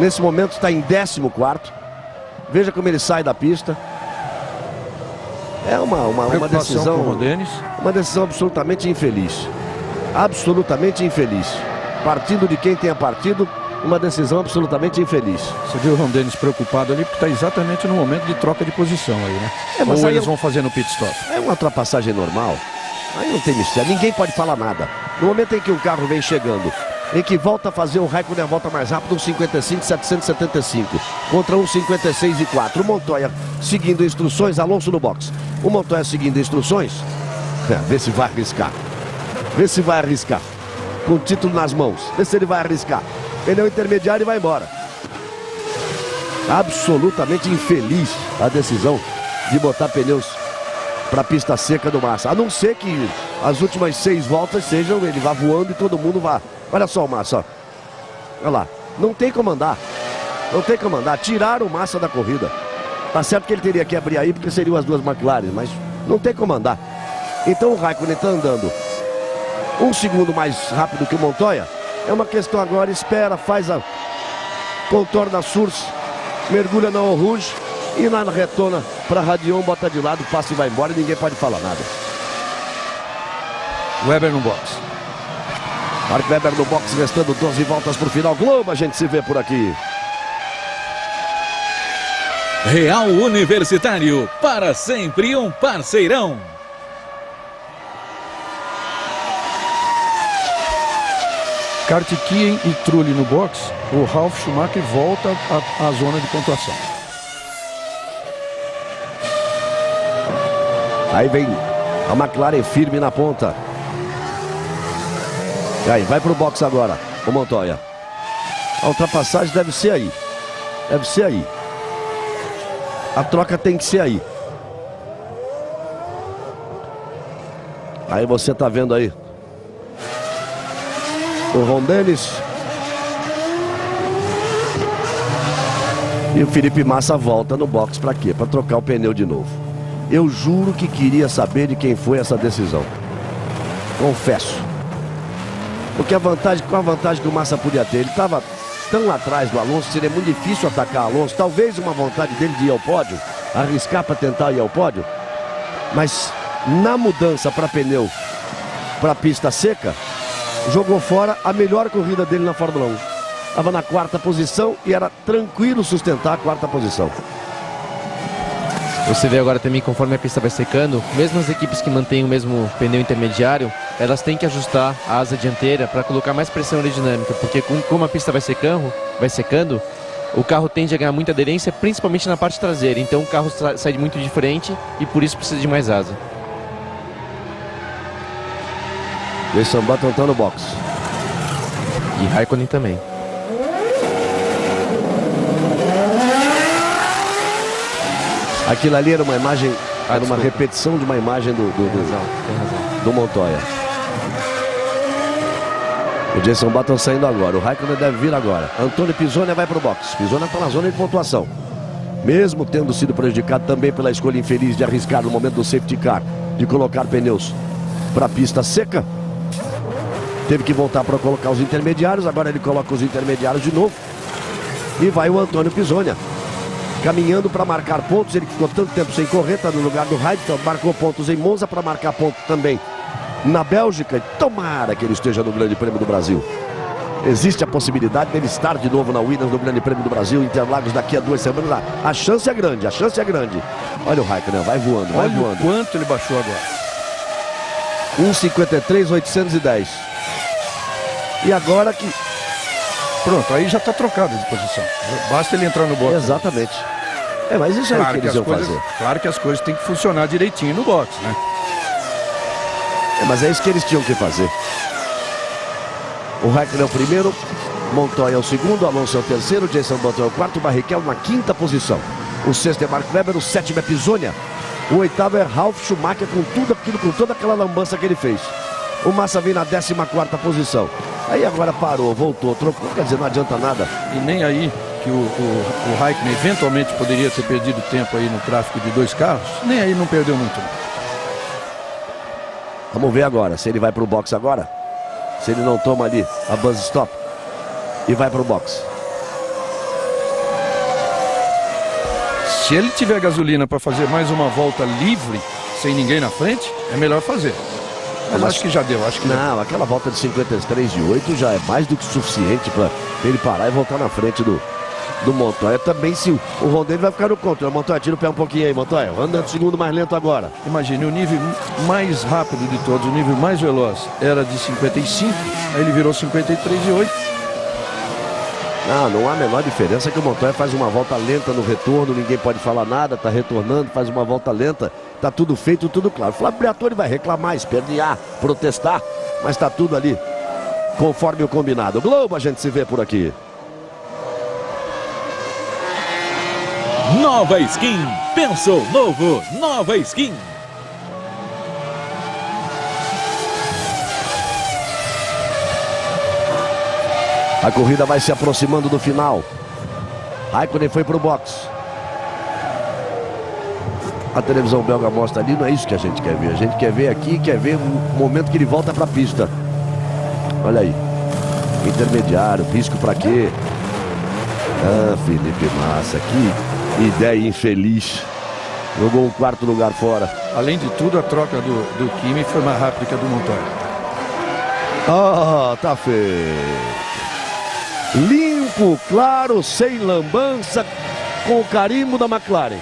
Speaker 1: Nesse momento está em 14º. Veja como ele sai da pista. É uma decisão.
Speaker 2: Com o Dennis.
Speaker 1: Uma decisão absolutamente infeliz. Absolutamente infeliz. Partindo de quem tenha partido, uma decisão absolutamente infeliz.
Speaker 2: Você viu o Ron Dennis preocupado ali, porque está exatamente no momento de troca de posição aí, né?
Speaker 1: Mas
Speaker 2: Ou
Speaker 1: aí
Speaker 2: eles vão fazer no pit stop.
Speaker 1: É uma ultrapassagem normal. Aí não tem mistério, ninguém pode falar nada. No momento em que um carro vem chegando, em que volta a fazer o Raikkonen a volta mais rápida, 1,55,775 contra 1,56,4. O Montoya seguindo instruções, Alonso no box. O Montoya seguindo instruções. Vê se vai arriscar. Vê se vai arriscar. Com o título nas mãos. Vê se ele vai arriscar. Pneu intermediário e vai embora. Absolutamente infeliz a decisão de botar pneus para a pista seca do Massa. A não ser que as últimas 6 voltas sejam ele vá voando e todo mundo vá. Olha só o Massa, ó. Olha lá. Não tem como andar. Não tem como andar. Tiraram o Massa da corrida. Tá certo que ele teria que abrir aí porque seriam as duas McLaren, mas não tem como andar. Então o Raikkonen está andando 1 segundo mais rápido que o Montoya. É uma questão agora, espera, contorna a Source, mergulha na Eau Rouge e na retona para Radion, bota de lado, passa e vai embora e ninguém pode falar nada.
Speaker 2: Webber no box.
Speaker 1: Mark Webber no box, restando 12 voltas para o final. Globo, a gente se vê por aqui.
Speaker 5: Real Universitário, para sempre um parceirão.
Speaker 2: Karthikeyen e Trulli no box. O Ralf Schumacher volta à zona de pontuação.
Speaker 1: Aí vem a McLaren firme na ponta. E aí, vai pro box agora, o Montoya. A ultrapassagem deve ser aí. Deve ser aí. A troca tem que ser aí. Aí você tá vendo aí o Ron Dennis e o Felipe Massa volta no box para quê? Para trocar o pneu de novo. Eu juro que queria saber de quem foi essa decisão. Confesso. Porque qual a vantagem que o Massa podia ter? Ele estava tão lá atrás do Alonso, seria muito difícil atacar o Alonso. Talvez uma vontade dele de ir ao pódio, arriscar para tentar ir ao pódio. Mas na mudança para pneu, para pista seca, jogou fora a melhor corrida dele na Fórmula 1. estava na 4ª posição e era tranquilo sustentar a 4ª posição.
Speaker 3: Você vê agora também, conforme a pista vai secando, mesmo as equipes que mantêm o mesmo pneu intermediário, elas têm que ajustar a asa dianteira para colocar mais pressão aerodinâmica, porque como a pista vai secando, o carro tende a ganhar muita aderência, principalmente na parte traseira. Então o carro sai muito de frente e por isso precisa de mais asa.
Speaker 1: Jason Button está no box.
Speaker 3: E Raikkonen também.
Speaker 1: Aquilo ali era uma imagem, era uma
Speaker 3: desculpa.
Speaker 1: repetição de uma imagem
Speaker 3: Tem razão.
Speaker 1: do Montoya. O Jason Button saindo agora, o Raikkonen deve vir agora. Antônio Pisoni vai para o box. Pisoni está na zona de pontuação. Mesmo tendo sido prejudicado também pela escolha infeliz de arriscar no momento do safety car, de colocar pneus para a pista seca, teve que voltar para colocar os intermediários. Agora ele coloca os intermediários de novo. E vai o Antônio Pisoni caminhando para marcar pontos. Ele ficou tanto tempo sem correr, está no lugar do Heidfeld, marcou pontos em Monza para marcar ponto também na Bélgica. E tomara que ele esteja no Grande Prêmio do Brasil. Existe a possibilidade dele estar de novo na Williams no Grande Prêmio do Brasil, Interlagos, daqui a 2 semanas. A chance é grande, a chance é grande. Olha o Raikkonen, vai voando, vai
Speaker 2: Olha o
Speaker 1: voando.
Speaker 2: quanto ele baixou agora.
Speaker 1: 1,53,810. E agora que...
Speaker 2: Pronto, aí já está trocado de posição. Basta ele entrar no box.
Speaker 1: Exatamente. Mas isso é o que eles iam fazer.
Speaker 2: Claro que as coisas têm que funcionar direitinho no box, né?
Speaker 1: Mas é isso que eles tinham que fazer. O Raikkonen é o primeiro, Montoya é o segundo, Alonso é o terceiro, Jason Button é o quarto, Barrichello na 5ª posição. O 6º é Mark Webber, o 7º é Pisoni. O 8º é Ralf Schumacher com tudo aquilo, com toda aquela lambança que ele fez. O Massa vem na 14ª posição. Aí agora parou, voltou, trocou, quer dizer, não adianta nada.
Speaker 2: E nem aí que o Raikkonen eventualmente poderia ter perdido tempo aí no tráfego de 2 carros, nem aí não perdeu muito.
Speaker 1: Vamos ver agora, se ele vai para o box agora. Se ele não toma ali a buzz stop e vai para o box.
Speaker 2: Se ele tiver gasolina para fazer mais uma volta livre, sem ninguém na frente, é melhor fazer. Mas acho que já deu, acho que
Speaker 1: não, aquela volta de 53,8 já é mais do que suficiente para ele parar e voltar na frente do Montoya. Também se o Rondelli vai ficar no controle. Montoya, tira o pé um pouquinho aí, Montoya. Andando segundo mais lento agora.
Speaker 2: Imagine, o nível mais rápido de todos, o nível mais veloz era de 55, aí ele virou 53,8.
Speaker 1: Não há a menor diferença que o Montoya faz uma volta lenta no retorno, ninguém pode falar nada, tá retornando, faz uma volta lenta, tá tudo feito, tudo claro. O Flávio Briatore vai reclamar, espernear, protestar, mas tá tudo ali conforme o combinado. Globo, a gente se vê por aqui.
Speaker 5: Nova Skin. Pensou novo, nova Skin.
Speaker 1: A corrida vai se aproximando do final. Raikkonen foi para o box. A televisão belga mostra ali, não é isso que a gente quer ver. A gente quer ver aqui, quer ver o momento que ele volta para a pista. Olha aí. Intermediário, risco para quê? Ah, Felipe Massa, que ideia infeliz. Jogou um 4º lugar fora.
Speaker 2: Além de tudo, a troca do Kimi foi mais rápida que a do Montoya.
Speaker 1: Ah, tá feio. Limpo, claro, sem lambança, com o carimbo da McLaren.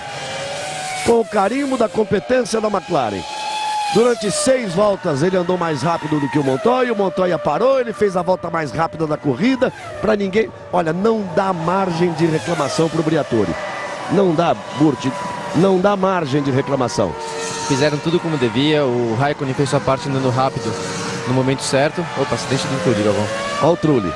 Speaker 1: Com o carimbo da competência da McLaren. Durante 6 voltas ele andou mais rápido do que o Montoya parou, ele fez a volta mais rápida da corrida, para ninguém... Olha, não dá margem de reclamação para o Briatore. Não dá, Burti, não dá margem de reclamação.
Speaker 3: Fizeram tudo como devia, o Raikkonen fez sua parte andando rápido no momento certo. Opa, acidente do Trulli, Galvão.
Speaker 1: Olha o Trulli.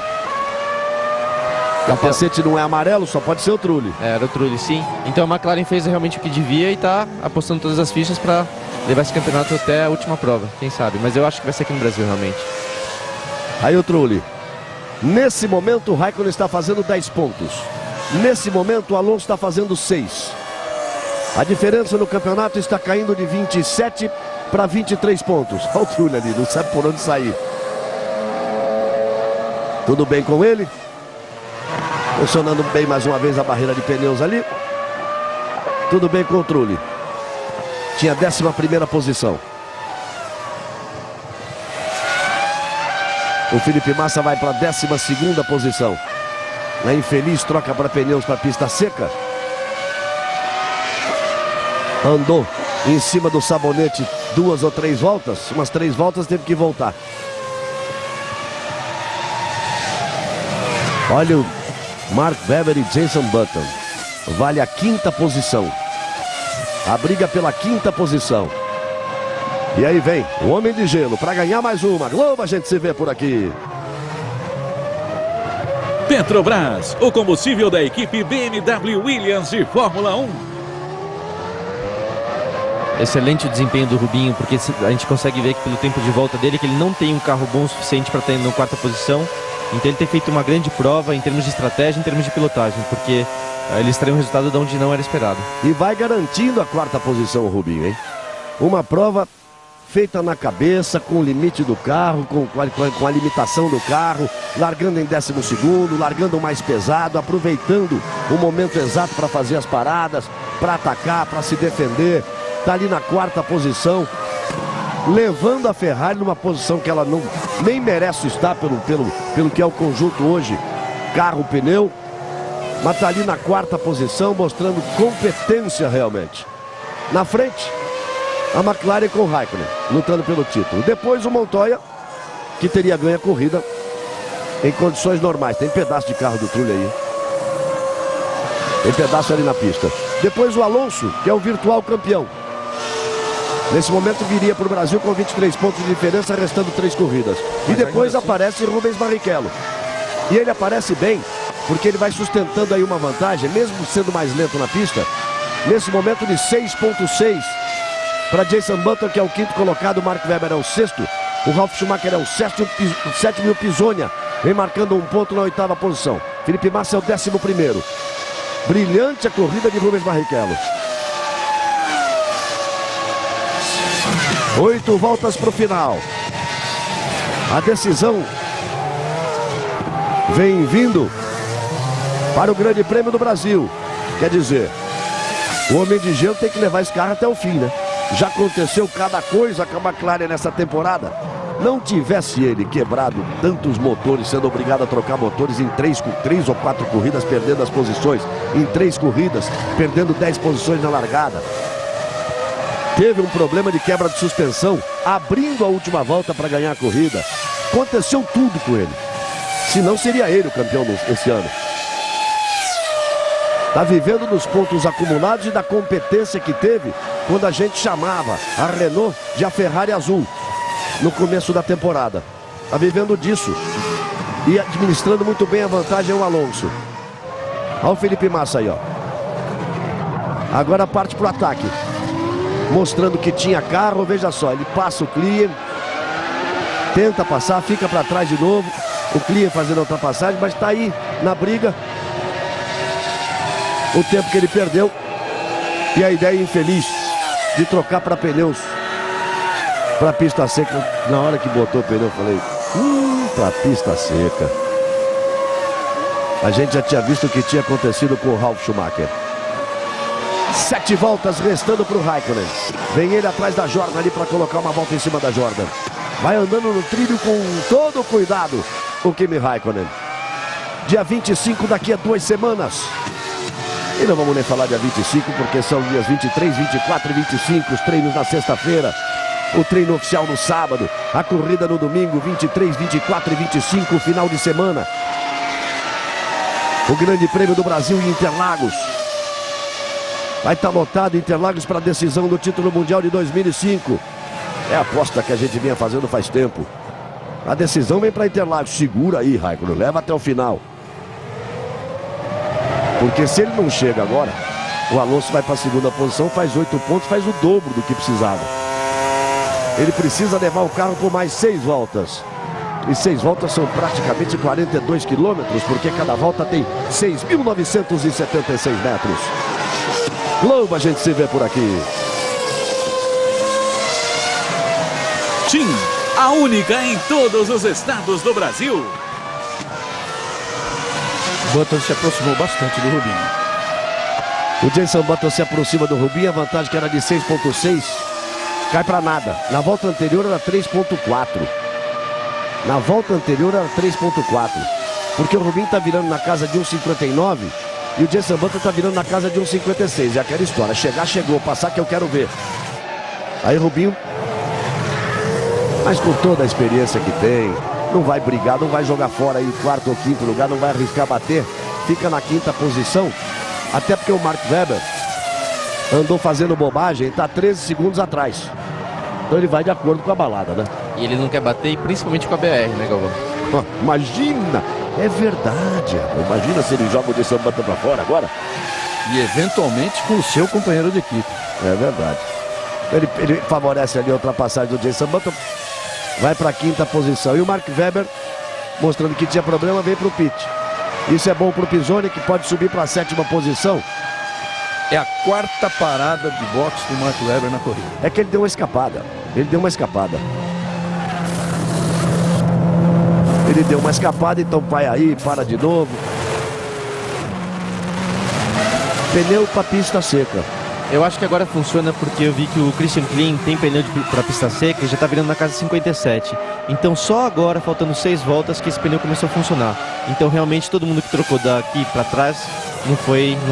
Speaker 1: Capacete não é amarelo, só pode ser o Trulli.
Speaker 3: Era o Trulli, sim. Então a McLaren fez realmente o que devia e está apostando todas as fichas para levar esse campeonato até a última prova, quem sabe. Mas eu acho que vai ser aqui no Brasil, realmente.
Speaker 1: Aí o Trulli. Nesse momento o Raikkonen está fazendo 10 pontos. Nesse momento o Alonso está fazendo 6. A diferença no campeonato está caindo de 27 para 23 pontos. Olha o Trulli ali, não sabe por onde sair. Tudo bem com ele? Funcionando bem mais uma vez a barreira de pneus ali. Tudo bem com o Trulli. Tinha 11ª posição. O Felipe Massa vai para a 12ª posição. A infeliz troca para pneus para pista seca. Andou em cima do sabonete 2 ou 3 voltas. Umas 3 voltas teve que voltar. Olha o Mark Webber e Jenson Button. Vale a 5ª posição. A briga pela 5ª posição. E aí vem o Homem de Gelo para ganhar mais uma. Globo, a gente se vê por aqui.
Speaker 5: Petrobras, o combustível da equipe BMW Williams de Fórmula 1.
Speaker 3: Excelente o desempenho do Rubinho, porque a gente consegue ver que pelo tempo de volta dele que ele não tem um carro bom o suficiente para estar na 4ª posição. Então ele tem feito uma grande prova em termos de estratégia, em termos de pilotagem, porque ele extraiu um resultado de onde não era esperado.
Speaker 1: E vai garantindo a 4ª posição o Rubinho, hein? Uma prova feita na cabeça, com o limite do carro, com a limitação do carro, largando em 12º, largando mais pesado, aproveitando o momento exato para fazer as paradas, para atacar, para se defender. Está ali na 4ª posição, levando a Ferrari numa posição que ela nem merece estar pelo que é o conjunto hoje, carro, pneu, mas está ali na 4ª posição, mostrando competência realmente. Na frente, a McLaren com o Raikkonen, lutando pelo título. Depois o Montoya, que teria ganho a corrida em condições normais. Tem pedaço de carro do Trulli aí. Tem pedaço ali na pista. Depois o Alonso, que é o virtual campeão. Nesse momento viria para o Brasil com 23 pontos de diferença, restando 3 corridas. E depois aparece Rubens Barrichello. E ele aparece bem, porque ele vai sustentando aí uma vantagem, mesmo sendo mais lento na pista. Nesse momento de 6,6 para Jenson Button, que é o 5º colocado, o Mark Webber é o 6º, o Ralf Schumacher é o 7º e o Pisonia vem marcando 1 ponto na 8ª posição. Felipe Massa é o 11º. Brilhante a corrida de Rubens Barrichello. 8 voltas para o final. A decisão vem vindo para o Grande Prêmio do Brasil. Quer dizer, o Homem de Gelo tem que levar esse carro até o fim, né? Já aconteceu cada coisa com a McLaren nessa temporada. Não tivesse ele quebrado tantos motores, sendo obrigado a trocar motores em 3 ou 4 corridas, perdendo as posições. Em 3 corridas, perdendo 10 posições na largada. Teve um problema de quebra de suspensão, abrindo a última volta para ganhar a corrida. Aconteceu tudo com ele. Senão seria ele o campeão esse ano. Está vivendo dos pontos acumulados e da competência que teve quando a gente chamava a Renault de a Ferrari azul no começo da temporada. Está vivendo disso e administrando muito bem a vantagem o Alonso. Olha o Felipe Massa aí, ó. Agora parte para o ataque, mostrando que tinha carro. Veja só, ele passa o Klier, tenta passar, fica para trás de novo. O Klier fazendo a ultrapassagem, mas está aí na briga. O tempo que ele perdeu e a ideia infeliz de trocar para pneus, para pista seca. Na hora que botou o pneu, eu falei, para pista seca. A gente já tinha visto o que tinha acontecido com o Ralf Schumacher. 7 voltas restando para o Raikkonen. Vem ele atrás da Jordan ali para colocar uma volta em cima da Jordan. Vai andando no trilho com todo o cuidado o Kimi Raikkonen. Dia 25, daqui a 2 semanas. E não vamos nem falar dia 25, porque são dias 23, 24 e 25, os treinos na sexta-feira, o treino oficial no sábado, a corrida no domingo, 23, 24 e 25, final de semana. O Grande Prêmio do Brasil em Interlagos. Vai estar lotado Interlagos para a decisão do título mundial de 2005. É a aposta que a gente vinha fazendo faz tempo. A decisão vem para Interlagos. Segura aí, Raikkonen, leva até o final. Porque se ele não chega agora, o Alonso vai para a 2ª posição, faz 8 pontos, faz o dobro do que precisava. Ele precisa levar o carro por mais 6 voltas. E 6 voltas são praticamente 42 quilômetros, porque cada volta tem 6.976 metros. Globo, a gente se vê por aqui.
Speaker 5: TIM, a única em todos os estados do Brasil.
Speaker 2: Button se aproximou bastante do Rubinho.
Speaker 1: O Jenson Button se aproxima do Rubinho, a vantagem que era de 6,6 cai para nada. Na volta anterior era 3,4. Na volta anterior era 3,4. Porque o Rubinho tá virando na casa de 1,59 e o Jenson Button tá virando na casa de 1,56. É aquela história, chegar, chegou, passar que eu quero ver. Aí Rubinho, mas com toda a experiência que tem, não vai brigar, não vai jogar fora aí quarto ou quinto lugar, não vai arriscar bater, fica na quinta posição, até porque o Mark Webber andou fazendo bobagem e tá 13 segundos atrás. Então ele vai de acordo com a balada, né?
Speaker 3: E ele não quer bater, principalmente com a BR, né, Galvão?
Speaker 1: Imagina, é verdade. Imagina se ele joga o Jenson Button pra fora agora.
Speaker 2: E eventualmente com o seu companheiro de equipe.
Speaker 1: É verdade. Ele favorece ali a ultrapassagem do Jenson Button. Vai para a quinta posição. E o Mark Webber, mostrando que tinha problema, vem para o pit. Isso é bom para o Pisoni, que pode subir para a sétima posição.
Speaker 2: É a quarta parada de boxe do Mark Webber na corrida.
Speaker 1: É que ele deu uma escapada. Ele deu uma escapada. Ele deu uma escapada, então vai aí, para de novo. Pneu para pista seca.
Speaker 3: Eu acho que agora funciona porque eu vi que o Christian Klein tem pneu para pista seca e já está virando na casa 57. Então só agora, faltando 6 voltas, que esse pneu começou a funcionar. Então realmente todo mundo que trocou daqui para trás não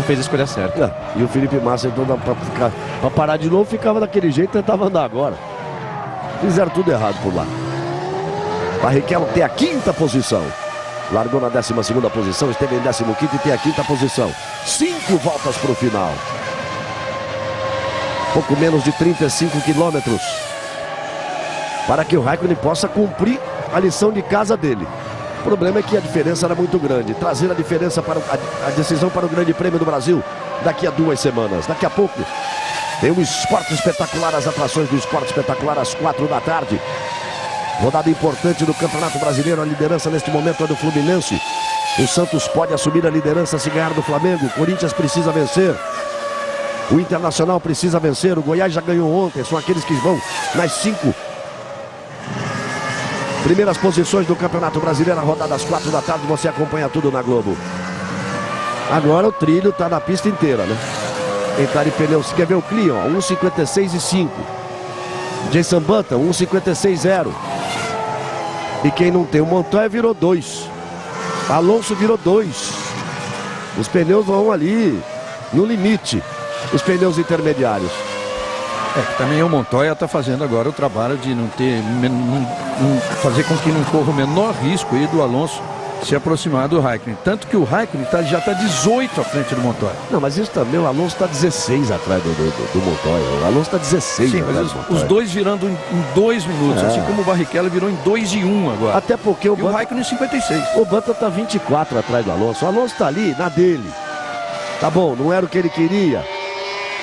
Speaker 3: fez a escolha certa.
Speaker 1: E o Felipe Massa, então, para parar de novo, ficava daquele jeito e tentava andar agora. Fizeram tudo errado por lá. Barrichello tem a quinta posição. Largou na 12ª posição, esteve em 15º e tem a quinta posição. 5 voltas para o final. Pouco menos de 35 quilômetros para que o Raikkonen possa cumprir a lição de casa dele. O problema é que a diferença era muito grande. Trazer a diferença para a decisão para o Grande Prêmio do Brasil daqui a 2 semanas. Daqui a pouco tem um Esporte Espetacular, as atrações do Esporte Espetacular às 4 da tarde. Rodada importante do Campeonato Brasileiro. A liderança neste momento é do Fluminense. O Santos pode assumir a liderança se ganhar do Flamengo. O Corinthians precisa vencer. O Internacional precisa vencer. O Goiás já ganhou ontem. São aqueles que vão nas 5 primeiras posições do Campeonato Brasileiro. A rodada às 4 da tarde. Você acompanha tudo na Globo. Agora o trilho está na pista inteira, né? Entrar de pneu. Você quer ver o Klein, ó? 1,56,5. Jenson Button, 1,56,0. E quem não tem o Montoya virou 2. Alonso virou 2. Os pneus vão ali no limite. Os pneus intermediários.
Speaker 2: Também o Montoya está fazendo agora o trabalho de não fazer com que não corra o menor risco aí do Alonso se aproximar do Raikkonen. Tanto que o Raikkonen já está 18 à frente do Montoya.
Speaker 1: Não, mas isso também, o Alonso está 16 atrás do Montoya. O Alonso está 16.
Speaker 2: Sim, mas os dois virando em 2 minutos, assim como o Barrichello virou em 2 e 1 agora.
Speaker 1: Até porque o
Speaker 2: Raikkonen em 56.
Speaker 1: O Button está 24 atrás do Alonso. O Alonso está ali, na dele. Tá bom, não era o que ele queria.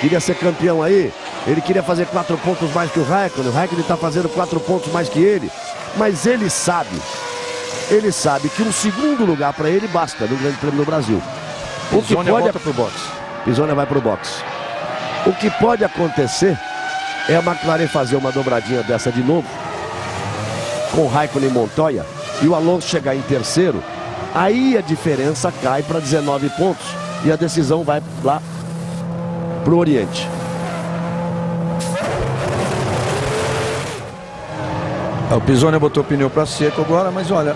Speaker 1: Queria ser campeão aí. Ele queria fazer 4 pontos mais que o Raikkonen. O Raikkonen está fazendo 4 pontos mais que ele. Mas ele sabe que um segundo lugar para ele basta no Grande Prêmio do Brasil. O que pode
Speaker 2: volta pro box.
Speaker 1: Pisoni vai pro box. O que pode acontecer é a McLaren fazer uma dobradinha dessa de novo, com Raikkonen e Montoya, e o Alonso chegar em terceiro. Aí a diferença cai para 19 pontos e a decisão vai lá pro Oriente.
Speaker 2: O Pisoni botou o pneu para seco agora, mas olha,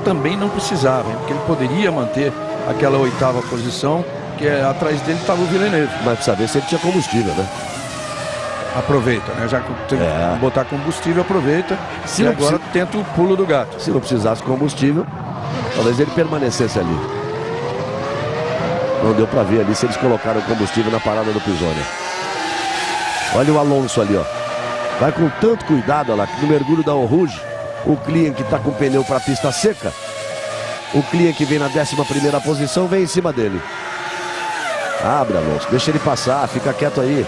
Speaker 2: também não precisava, hein, porque ele poderia manter aquela 8ª posição, que atrás dele estava o Villeneuve.
Speaker 1: Mas precisa ver se ele tinha combustível, né?
Speaker 2: Aproveita, né? Já que tem que botar combustível, aproveita.
Speaker 1: Se
Speaker 2: e agora tenta o pulo do gato.
Speaker 1: Se não precisasse combustível, talvez ele permanecesse ali. Não deu para ver ali se eles colocaram combustível na parada do Pisoni. Olha o Alonso ali, ó. Vai com tanto cuidado, olha lá, no mergulho da Eau Rouge. O Klein que está com o pneu para a pista seca. O Klein que vem na 11ª posição, vem em cima dele. Abre, Alonso, deixa ele passar, fica quieto aí.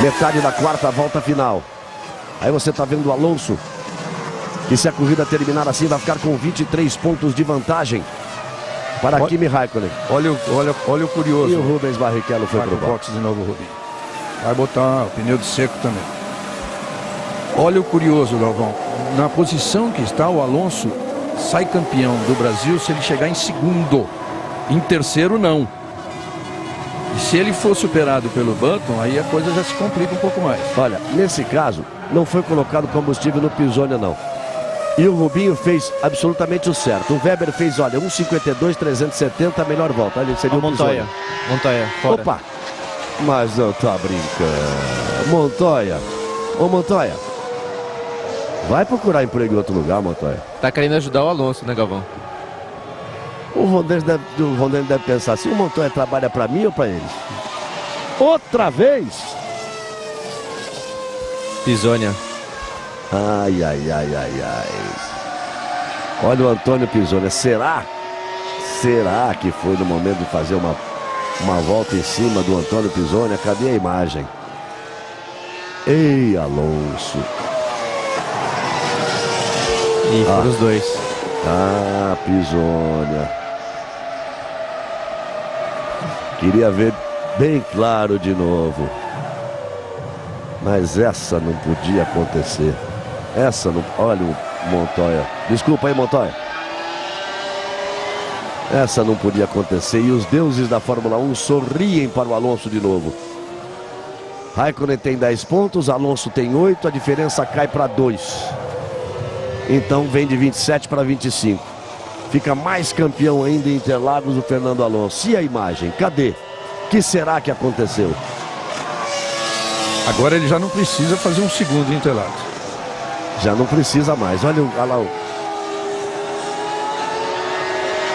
Speaker 1: Metade da 4ª volta final. Aí você está vendo o Alonso, que se a corrida terminar assim vai ficar com 23 pontos de vantagem para Kimi Raikkonen.
Speaker 2: Olha o curioso.
Speaker 1: E o Rubens Barrichello foi pro box
Speaker 2: de novo, Rubinho. Vai botar o pneu de seco também. Olha o curioso, Galvão. Na posição que está, o Alonso sai campeão do Brasil se ele chegar em segundo. Em terceiro, não. E se ele for superado pelo Button, aí a coisa já se complica um pouco mais.
Speaker 1: Olha, nesse caso, não foi colocado combustível no Pisoni, não. E o Rubinho fez absolutamente o certo. O Weber fez, olha, 1,52, 370, a melhor volta. Ali seria o
Speaker 3: Montoya.
Speaker 1: Pisoni.
Speaker 3: Montoya, fora.
Speaker 1: Opa! Mas não tá brincando. Montoya. Ô, Montoya. Vai procurar emprego em outro lugar, Montoya.
Speaker 3: Tá querendo ajudar o Alonso, né, Galvão?
Speaker 1: O Rondelli deve pensar assim, o Montoya trabalha pra mim ou pra eles? Outra vez?
Speaker 3: Pisônia.
Speaker 1: Ai, ai, ai, ai, ai. Olha o Antônio Pisoni. Será que foi no momento de fazer uma volta em cima do Antônio Pisoni? Cadê a imagem? Ei, Alonso.
Speaker 3: E foram os dois.
Speaker 1: Ah, Pisoni. Queria ver bem claro de novo. Mas essa não podia acontecer. Essa não... Olha o Montoya. Desculpa aí, Montoya. Essa não podia acontecer. E os deuses da Fórmula 1 sorriem para o Alonso de novo. Raikkonen tem 10 pontos, Alonso tem 8. A diferença cai para 2. Então vem de 27 para 25. Fica mais campeão ainda em Interlagos o Fernando Alonso. E a imagem? Cadê? O que será que aconteceu?
Speaker 2: Agora ele já não precisa fazer um segundo em Interlagos.
Speaker 1: Já não precisa mais. Olha lá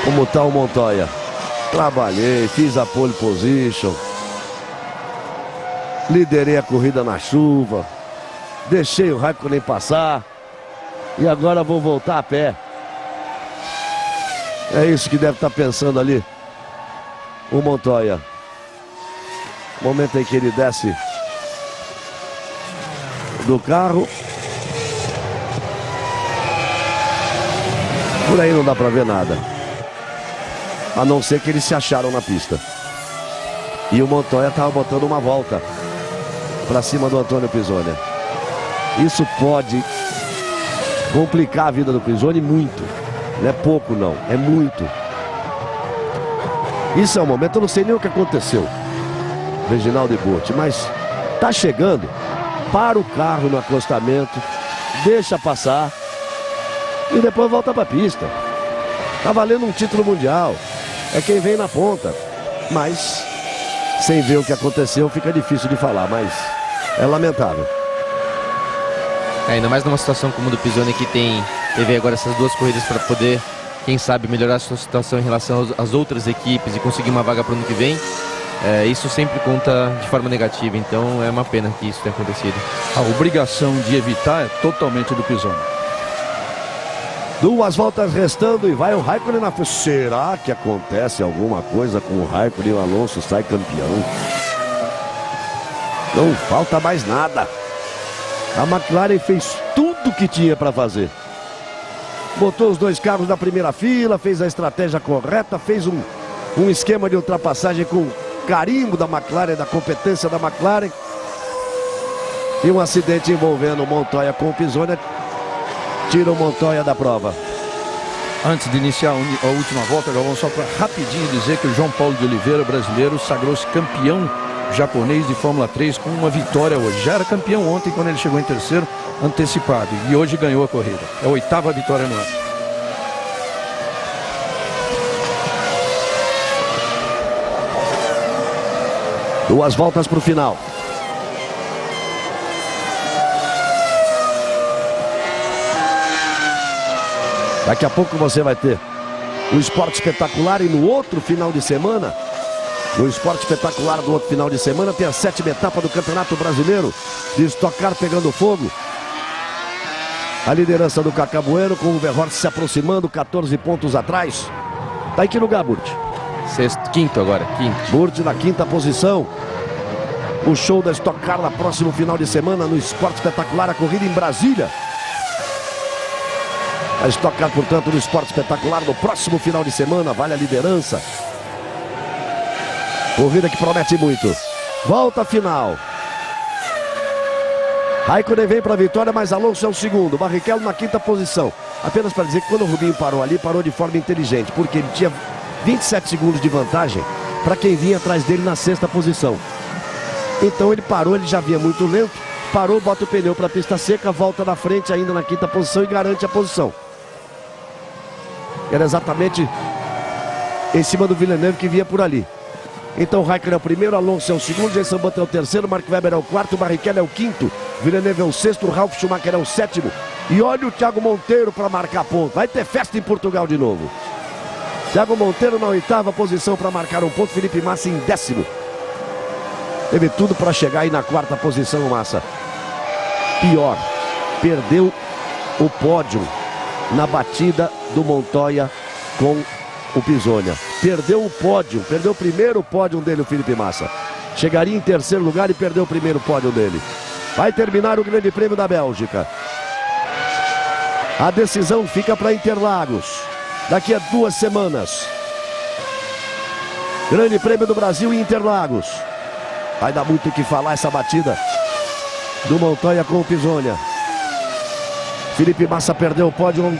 Speaker 1: como está o Montoya. Trabalhei, fiz a pole position. Liderei a corrida na chuva. Deixei o Raikkonen passar. E agora vou voltar a pé. É isso que deve estar pensando ali o Montoya. Momento em que ele desce do carro. Por aí não dá pra ver nada. A não ser que eles se acharam na pista. E o Montoya tava botando uma volta pra cima do Antônio Pisoni. Isso pode complicar a vida do Pisoni muito. Não é pouco não, é muito. Isso é um momento, eu não sei nem o que aconteceu, Reginaldo e Burti, mas tá chegando. Para o carro no acostamento, deixa passar e depois volta para a pista. Tá valendo um título mundial. É quem vem na ponta. Mas, sem ver o que aconteceu, fica difícil de falar, mas é lamentável.
Speaker 3: Ainda mais numa situação como a do Pisoni, que teve agora essas 2 corridas para poder, quem sabe, melhorar a sua situação em relação às outras equipes e conseguir uma vaga para o ano que vem. Isso sempre conta de forma negativa, então é uma pena que isso tenha acontecido.
Speaker 2: A obrigação de evitar é totalmente do Pisoni.
Speaker 1: 2 voltas restando e vai o Raikkonen na frente. Será que acontece alguma coisa com o Raikkonen e o Alonso sai campeão? Não falta mais nada. A McLaren fez tudo o que tinha para fazer. Botou os 2 carros na primeira fila, fez a estratégia correta, fez um esquema de ultrapassagem com carimbo da McLaren, da competência da McLaren. E um acidente envolvendo o Montoya com o Pisoni tira o Montoya da prova.
Speaker 2: Antes de iniciar a última volta, Galvão, só para rapidinho dizer que o João Paulo de Oliveira, brasileiro, sagrou-se campeão japonês de Fórmula 3 com uma vitória hoje. Já era campeão ontem quando ele chegou em terceiro, antecipado, e hoje ganhou a corrida. É a 8ª vitória no ano.
Speaker 1: Duas voltas para o final. Daqui a pouco você vai ter o Esporte Espetacular e no outro final de semana, no Esporte Espetacular do outro final de semana, tem a 7ª etapa do Campeonato Brasileiro de Stock Car pegando fogo. A liderança do Cacá Bueno com o Verhorst se aproximando, 14 pontos atrás. Tá em que lugar, Burt?
Speaker 3: Quinto agora, quinto.
Speaker 1: Burt na 5ª posição. O show da Stock Car no próximo final de semana no Esporte Espetacular, a corrida em Brasília. A Stock Car, portanto, no Esporte Espetacular no próximo final de semana, vale a liderança. Corrida que promete muito. Volta final. Raikkonen vem para a vitória, mas Alonso é o segundo. Barrichello na 5ª posição. Apenas para dizer que quando o Rubinho parou ali, parou de forma inteligente, porque ele tinha 27 segundos de vantagem para quem vinha atrás dele na 6ª posição. Então ele parou, ele já vinha muito lento, parou, bota o pneu para a pista seca, volta na frente ainda na quinta posição e garante a posição. Era exatamente em cima do Villeneuve que vinha por ali. Então Raikkonen é o primeiro, Alonso é o segundo, Jenson Button é o terceiro, Mark Webber é o quarto, Barrichello é o quinto, Villeneuve é o sexto, Ralf Schumacher é o sétimo. E olha o Thiago Monteiro para marcar ponto. Vai ter festa em Portugal de novo. Thiago Monteiro na oitava posição para marcar um ponto, Felipe Massa em décimo. Teve tudo para chegar aí na quarta posição, o Massa. Pior, perdeu o pódio na batida do Montoya com o Pisonia. Perdeu o pódio, perdeu o primeiro pódio dele, o Felipe Massa. Chegaria em terceiro lugar e perdeu o primeiro pódio dele. Vai terminar o Grande Prêmio da Bélgica. A decisão fica para Interlagos. Daqui a 2 semanas. Grande Prêmio do Brasil em Interlagos. Vai dar muito o que falar essa batida do Montoya com o Pisonia. Felipe Massa perdeu o pódio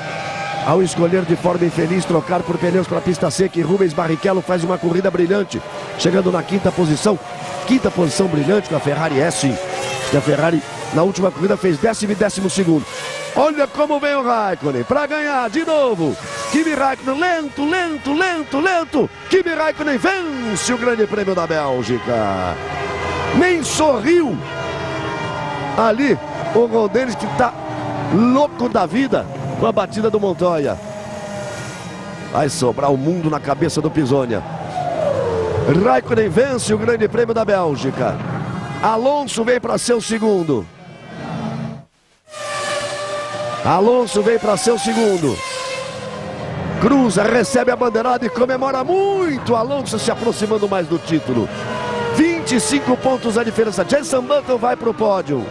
Speaker 1: ao escolher de forma infeliz trocar por pneus para a pista seca, e Rubens Barrichello faz uma corrida brilhante, chegando na quinta posição. Quinta posição brilhante com a Ferrari S. E a Ferrari na última corrida fez 10º e 12º. Olha como vem o Raikkonen para ganhar de novo. Kimi Raikkonen, lento. Kimi Raikkonen vence o Grande Prêmio da Bélgica. Nem sorriu ali o Ron Dennis, que está louco da vida com a batida do Montoya. Vai sobrar o mundo na cabeça do Pisonia. Raikkonen vence o Grande Prêmio da Bélgica. Alonso vem para ser o segundo. Alonso vem para ser o segundo. Cruza, recebe a bandeirada e comemora muito. Alonso se aproximando mais do título. 25 pontos a diferença. Jenson Button vai para o pódio.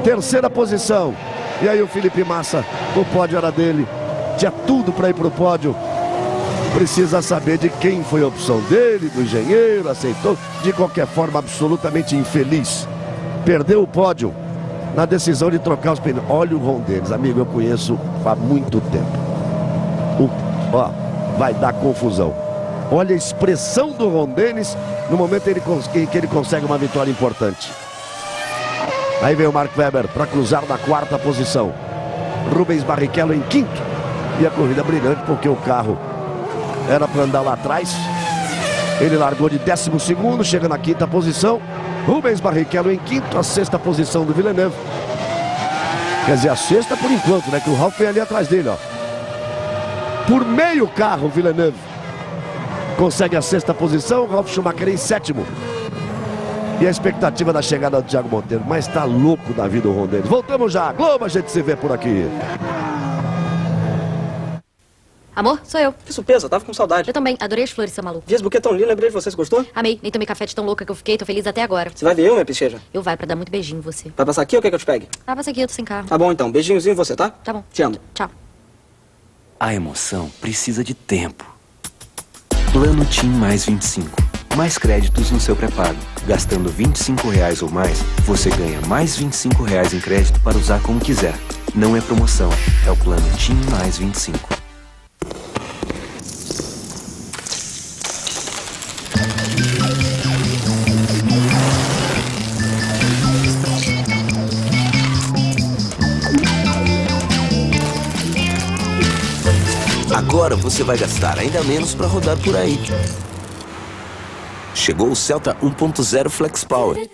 Speaker 1: Terceira posição. E aí o Felipe Massa, o pódio era dele. Tinha tudo para ir para o pódio. Precisa saber de quem foi a opção dele, do engenheiro, aceitou. De qualquer forma, absolutamente infeliz. Perdeu o pódio na decisão de trocar os pneus. Olha o Ron Dennis, amigo, eu conheço há muito tempo. Vai dar confusão. Olha a expressão do Ron Dennis no momento em que ele consegue uma vitória importante. Aí vem o Mark Webber para cruzar na quarta posição. Rubens Barrichello em quinto. E a corrida brilhante porque o carro era para andar lá atrás. Ele largou de 12º, chega na quinta posição. Rubens Barrichello em quinto, a sexta posição do Villeneuve. Quer dizer, a sexta por enquanto, né? Que o Ralf vem ali atrás dele, ó. Por meio carro, o Villeneuve consegue a sexta posição. Ralf Schumacher em sétimo. E a expectativa da chegada do Thiago Monteiro. Mas tá louco da vida o Ron Dennis. Voltamos já. Globo, a gente se vê por aqui.
Speaker 6: Amor, sou eu.
Speaker 7: Que surpresa, eu tava com saudade.
Speaker 6: Eu também, adorei as flores, seu maluco.
Speaker 7: Dias buquê tão lindo, lembrei de você, você gostou?
Speaker 6: Amei, nem tomei café de tão louca que eu fiquei, tô feliz até agora.
Speaker 7: Você vai ver eu, minha picheja?
Speaker 6: Eu vai pra dar muito beijinho em você.
Speaker 7: Vai passar aqui ou quer que eu te pegue?
Speaker 6: Ah, passa aqui, eu tô sem carro.
Speaker 7: Tá bom então, beijinhozinho em você, tá?
Speaker 6: Tá bom.
Speaker 7: Te amo.
Speaker 6: Tchau.
Speaker 8: A emoção precisa de tempo. Plano TIM mais 25. Mais créditos no seu pré-pago. Gastando R$25 ou mais, você ganha mais R$25 em crédito para usar como quiser. Não é promoção, é o plano TIM mais 25.
Speaker 9: Agora você vai gastar ainda menos para rodar por aí. Chegou o Celta 1.0 Flex Power.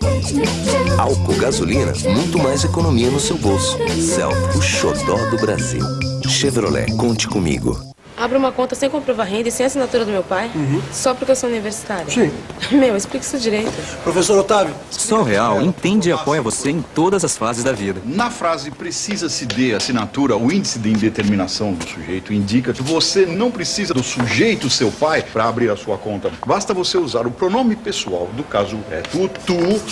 Speaker 9: Álcool, gasolina, muito mais economia no seu bolso. Celta, o xodó do Brasil. Chevrolet, conte comigo.
Speaker 10: Abra uma conta sem comprovar renda e sem assinatura do meu pai? Só porque eu sou universitária?
Speaker 11: Sim.
Speaker 10: Meu, explica isso direito.
Speaker 11: Professor Otávio.
Speaker 12: Sol Real entende e apoia você em todas as fases da vida.
Speaker 13: Na frase precisa-se de assinatura, o índice de indeterminação do sujeito indica que você não precisa do sujeito, seu pai, para abrir a sua conta. Basta você usar o pronome pessoal. No caso é tu,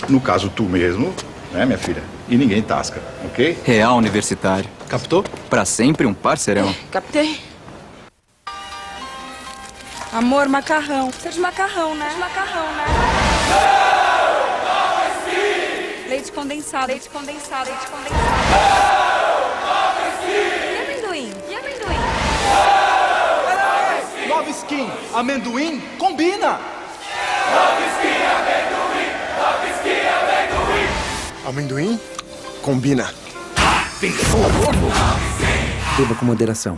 Speaker 13: no caso tu mesmo, né, minha filha? E ninguém tasca, ok?
Speaker 12: Real Universitário.
Speaker 11: Captou?
Speaker 12: Pra sempre um parceirão.
Speaker 10: Captei.
Speaker 14: Amor, macarrão. Precisa de macarrão, né? Leite condensado. E amendoim?
Speaker 11: Nova Skin, amendoim, combina! Amendoim? Combina.
Speaker 12: Beba com moderação.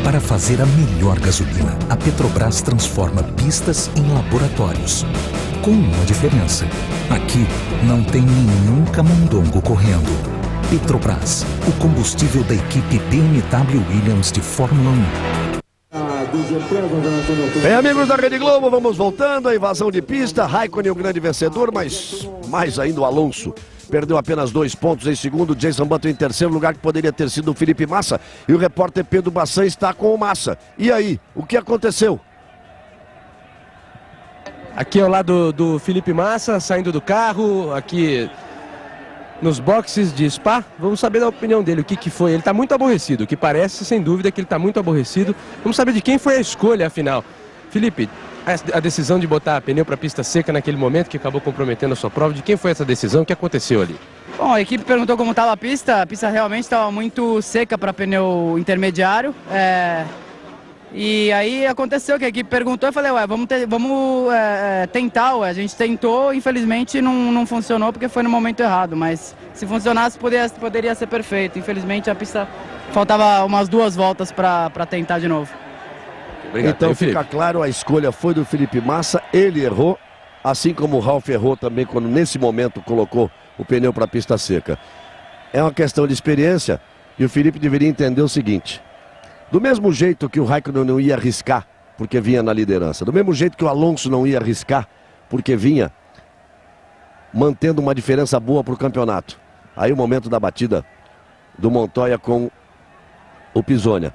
Speaker 15: Para fazer a melhor gasolina, a Petrobras transforma pistas em laboratórios. Com uma diferença. Aqui não tem nenhum camundongo correndo. Petrobras, o combustível da equipe BMW Williams de Fórmula 1.
Speaker 1: Bem, amigos da Rede Globo, vamos voltando. A invasão de pista. Raikkonen o grande vencedor, mas mais ainda o Alonso. Perdeu apenas 2 pontos em segundo. Jason Button em terceiro lugar, que poderia ter sido o Felipe Massa. E o repórter Pedro Bassan está com o Massa. E aí, o que aconteceu?
Speaker 4: Aqui ao lado do Felipe Massa, saindo do carro, aqui nos boxes de Spa. Vamos saber da opinião dele, o que foi. Ele está muito aborrecido, o que parece, sem dúvida, que ele está muito aborrecido. Vamos saber de quem foi a escolha, afinal. Felipe, a decisão de botar pneu para pista seca naquele momento, que acabou comprometendo a sua prova, de quem foi essa decisão? O que aconteceu ali?
Speaker 16: Bom, a equipe perguntou como estava a pista realmente estava muito seca para pneu intermediário. E aí aconteceu que a equipe perguntou, eu falei, vamos tentar, a gente tentou, infelizmente não funcionou porque foi no momento errado, mas se funcionasse poderia ser perfeito. Infelizmente a pista faltava umas 2 voltas para tentar de novo.
Speaker 1: Obrigado. Então fica claro, a escolha foi do Felipe Massa, ele errou, assim como o Ralf errou também quando nesse momento colocou o pneu para a pista seca. É uma questão de experiência e o Felipe deveria entender o seguinte: do mesmo jeito que o Raikkonen não ia arriscar porque vinha na liderança, do mesmo jeito que o Alonso não ia arriscar porque vinha mantendo uma diferença boa para o campeonato. Aí o momento da batida do Montoya com o Pisonia.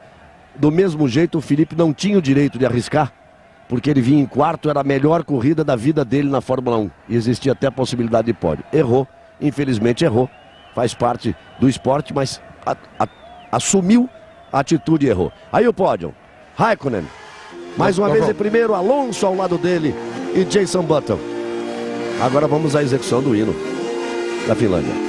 Speaker 1: Do mesmo jeito o Felipe não tinha o direito de arriscar porque ele vinha em quarto, era a melhor corrida da vida dele na Fórmula 1 e existia até a possibilidade de pódio. Errou, infelizmente errou, faz parte do esporte, mas assumiu a atitude e errou. Aí o pódio, Raikkonen, mais uma vez em primeiro, Alonso ao lado dele e Jason Button. Agora vamos à execução do hino da Finlândia.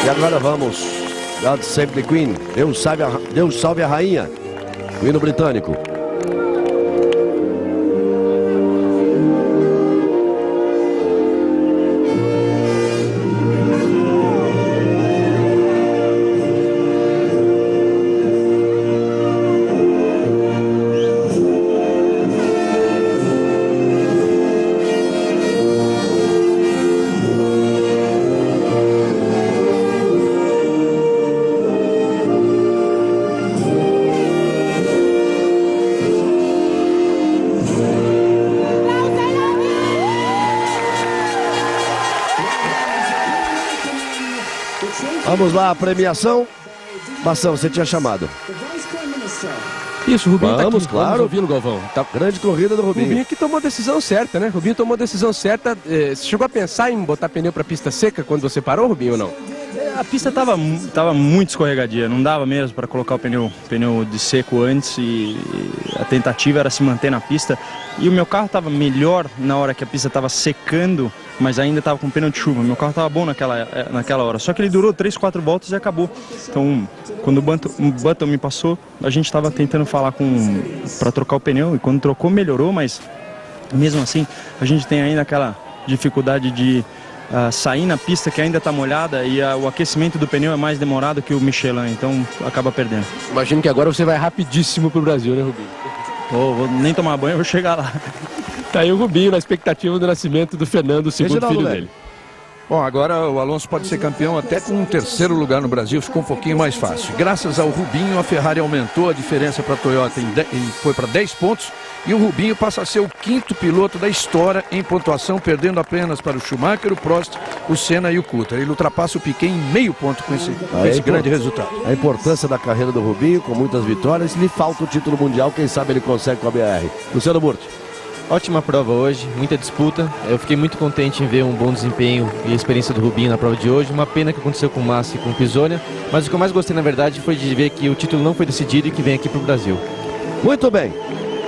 Speaker 1: E agora vamos, God Save the Queen, Deus salve a rainha, o hino britânico. Vamos lá, a premiação. Bassão, você tinha chamado.
Speaker 4: Isso, o Rubinho
Speaker 1: vamos,
Speaker 4: tá aqui.
Speaker 1: Claro.
Speaker 4: Vamos ouvi-lo, Galvão.
Speaker 1: Tá. Grande corrida do Rubinho.
Speaker 4: Rubinho que tomou a decisão certa, né? Rubinho tomou a decisão certa. Você chegou a pensar em botar pneu para pista seca quando você parou, Rubinho, ou não?
Speaker 17: A pista tava muito escorregadia, não dava mesmo para colocar o pneu de seco antes e a tentativa era se manter na pista. E o meu carro estava melhor na hora que a pista estava secando, mas ainda estava com pneu de chuva. Meu carro estava bom naquela hora, só que ele durou 3, 4 voltas e acabou. Então, quando o Button me passou, a gente estava tentando falar para trocar o pneu e quando trocou melhorou, mas mesmo assim a gente tem ainda aquela dificuldade de sair na pista que ainda está molhada e o aquecimento do pneu é mais demorado que o Michelin, então acaba perdendo.
Speaker 4: Imagino que agora você vai rapidíssimo pro Brasil, né, Rubinho?
Speaker 17: Vou nem tomar banho, vou chegar lá.
Speaker 4: Tá aí o Rubinho na expectativa do nascimento do Fernando, o segundo filho dele.
Speaker 2: Bom, agora o Alonso pode ser campeão até com um terceiro lugar no Brasil, ficou um pouquinho mais fácil. Graças ao Rubinho, a Ferrari aumentou a diferença para a Toyota e foi para 10 pontos. E o Rubinho passa a ser o 5º piloto da história em pontuação, perdendo apenas para o Schumacher, o Prost, o Senna e o Coulter. Ele ultrapassa o Piquet em meio ponto com esse grande resultado.
Speaker 1: A importância da carreira do Rubinho, com muitas vitórias, lhe falta o título mundial, quem sabe ele consegue com a BR. Luciano Burti.
Speaker 3: Ótima prova hoje, muita disputa. Eu fiquei muito contente em ver um bom desempenho e experiência do Rubinho na prova de hoje. Uma pena que aconteceu com o Massa e com o Pisoni, mas o que eu mais gostei, na verdade, foi de ver que o título não foi decidido e que vem aqui para o Brasil.
Speaker 1: Muito bem.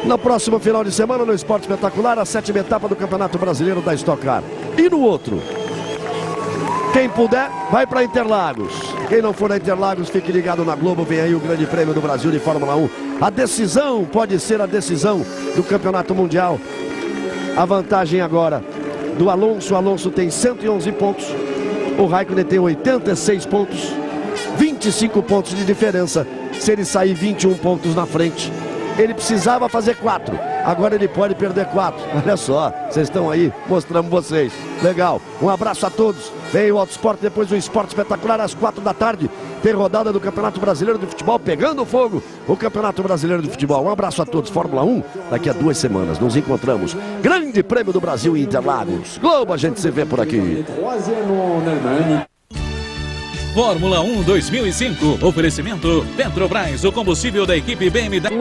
Speaker 1: No próximo final de semana, no Esporte Espetacular, a 7ª etapa do Campeonato Brasileiro da Stock Car. E no outro, quem puder, vai para Interlagos. Quem não for a Interlagos, fique ligado na Globo. Vem aí o Grande Prêmio do Brasil de Fórmula 1. A decisão pode ser a decisão do Campeonato Mundial. A vantagem agora do Alonso. O Alonso tem 111 pontos. O Raikkonen tem 86 pontos. 25 pontos de diferença. Se ele sair 21 pontos na frente, ele precisava fazer 4. Agora ele pode perder 4. Olha só, vocês estão aí, mostramos vocês. Legal. Um abraço a todos. Vem o Autosport, depois o Esporte Espetacular às 4 da tarde. Tem rodada do Campeonato Brasileiro de Futebol pegando fogo. O Campeonato Brasileiro de Futebol. Um abraço a todos. Fórmula 1, daqui a 2 semanas nos encontramos. Grande Prêmio do Brasil em Interlagos. Globo, a gente se vê por aqui.
Speaker 5: Fórmula 1 2005. Oferecimento Petrobras, o combustível da equipe BMW.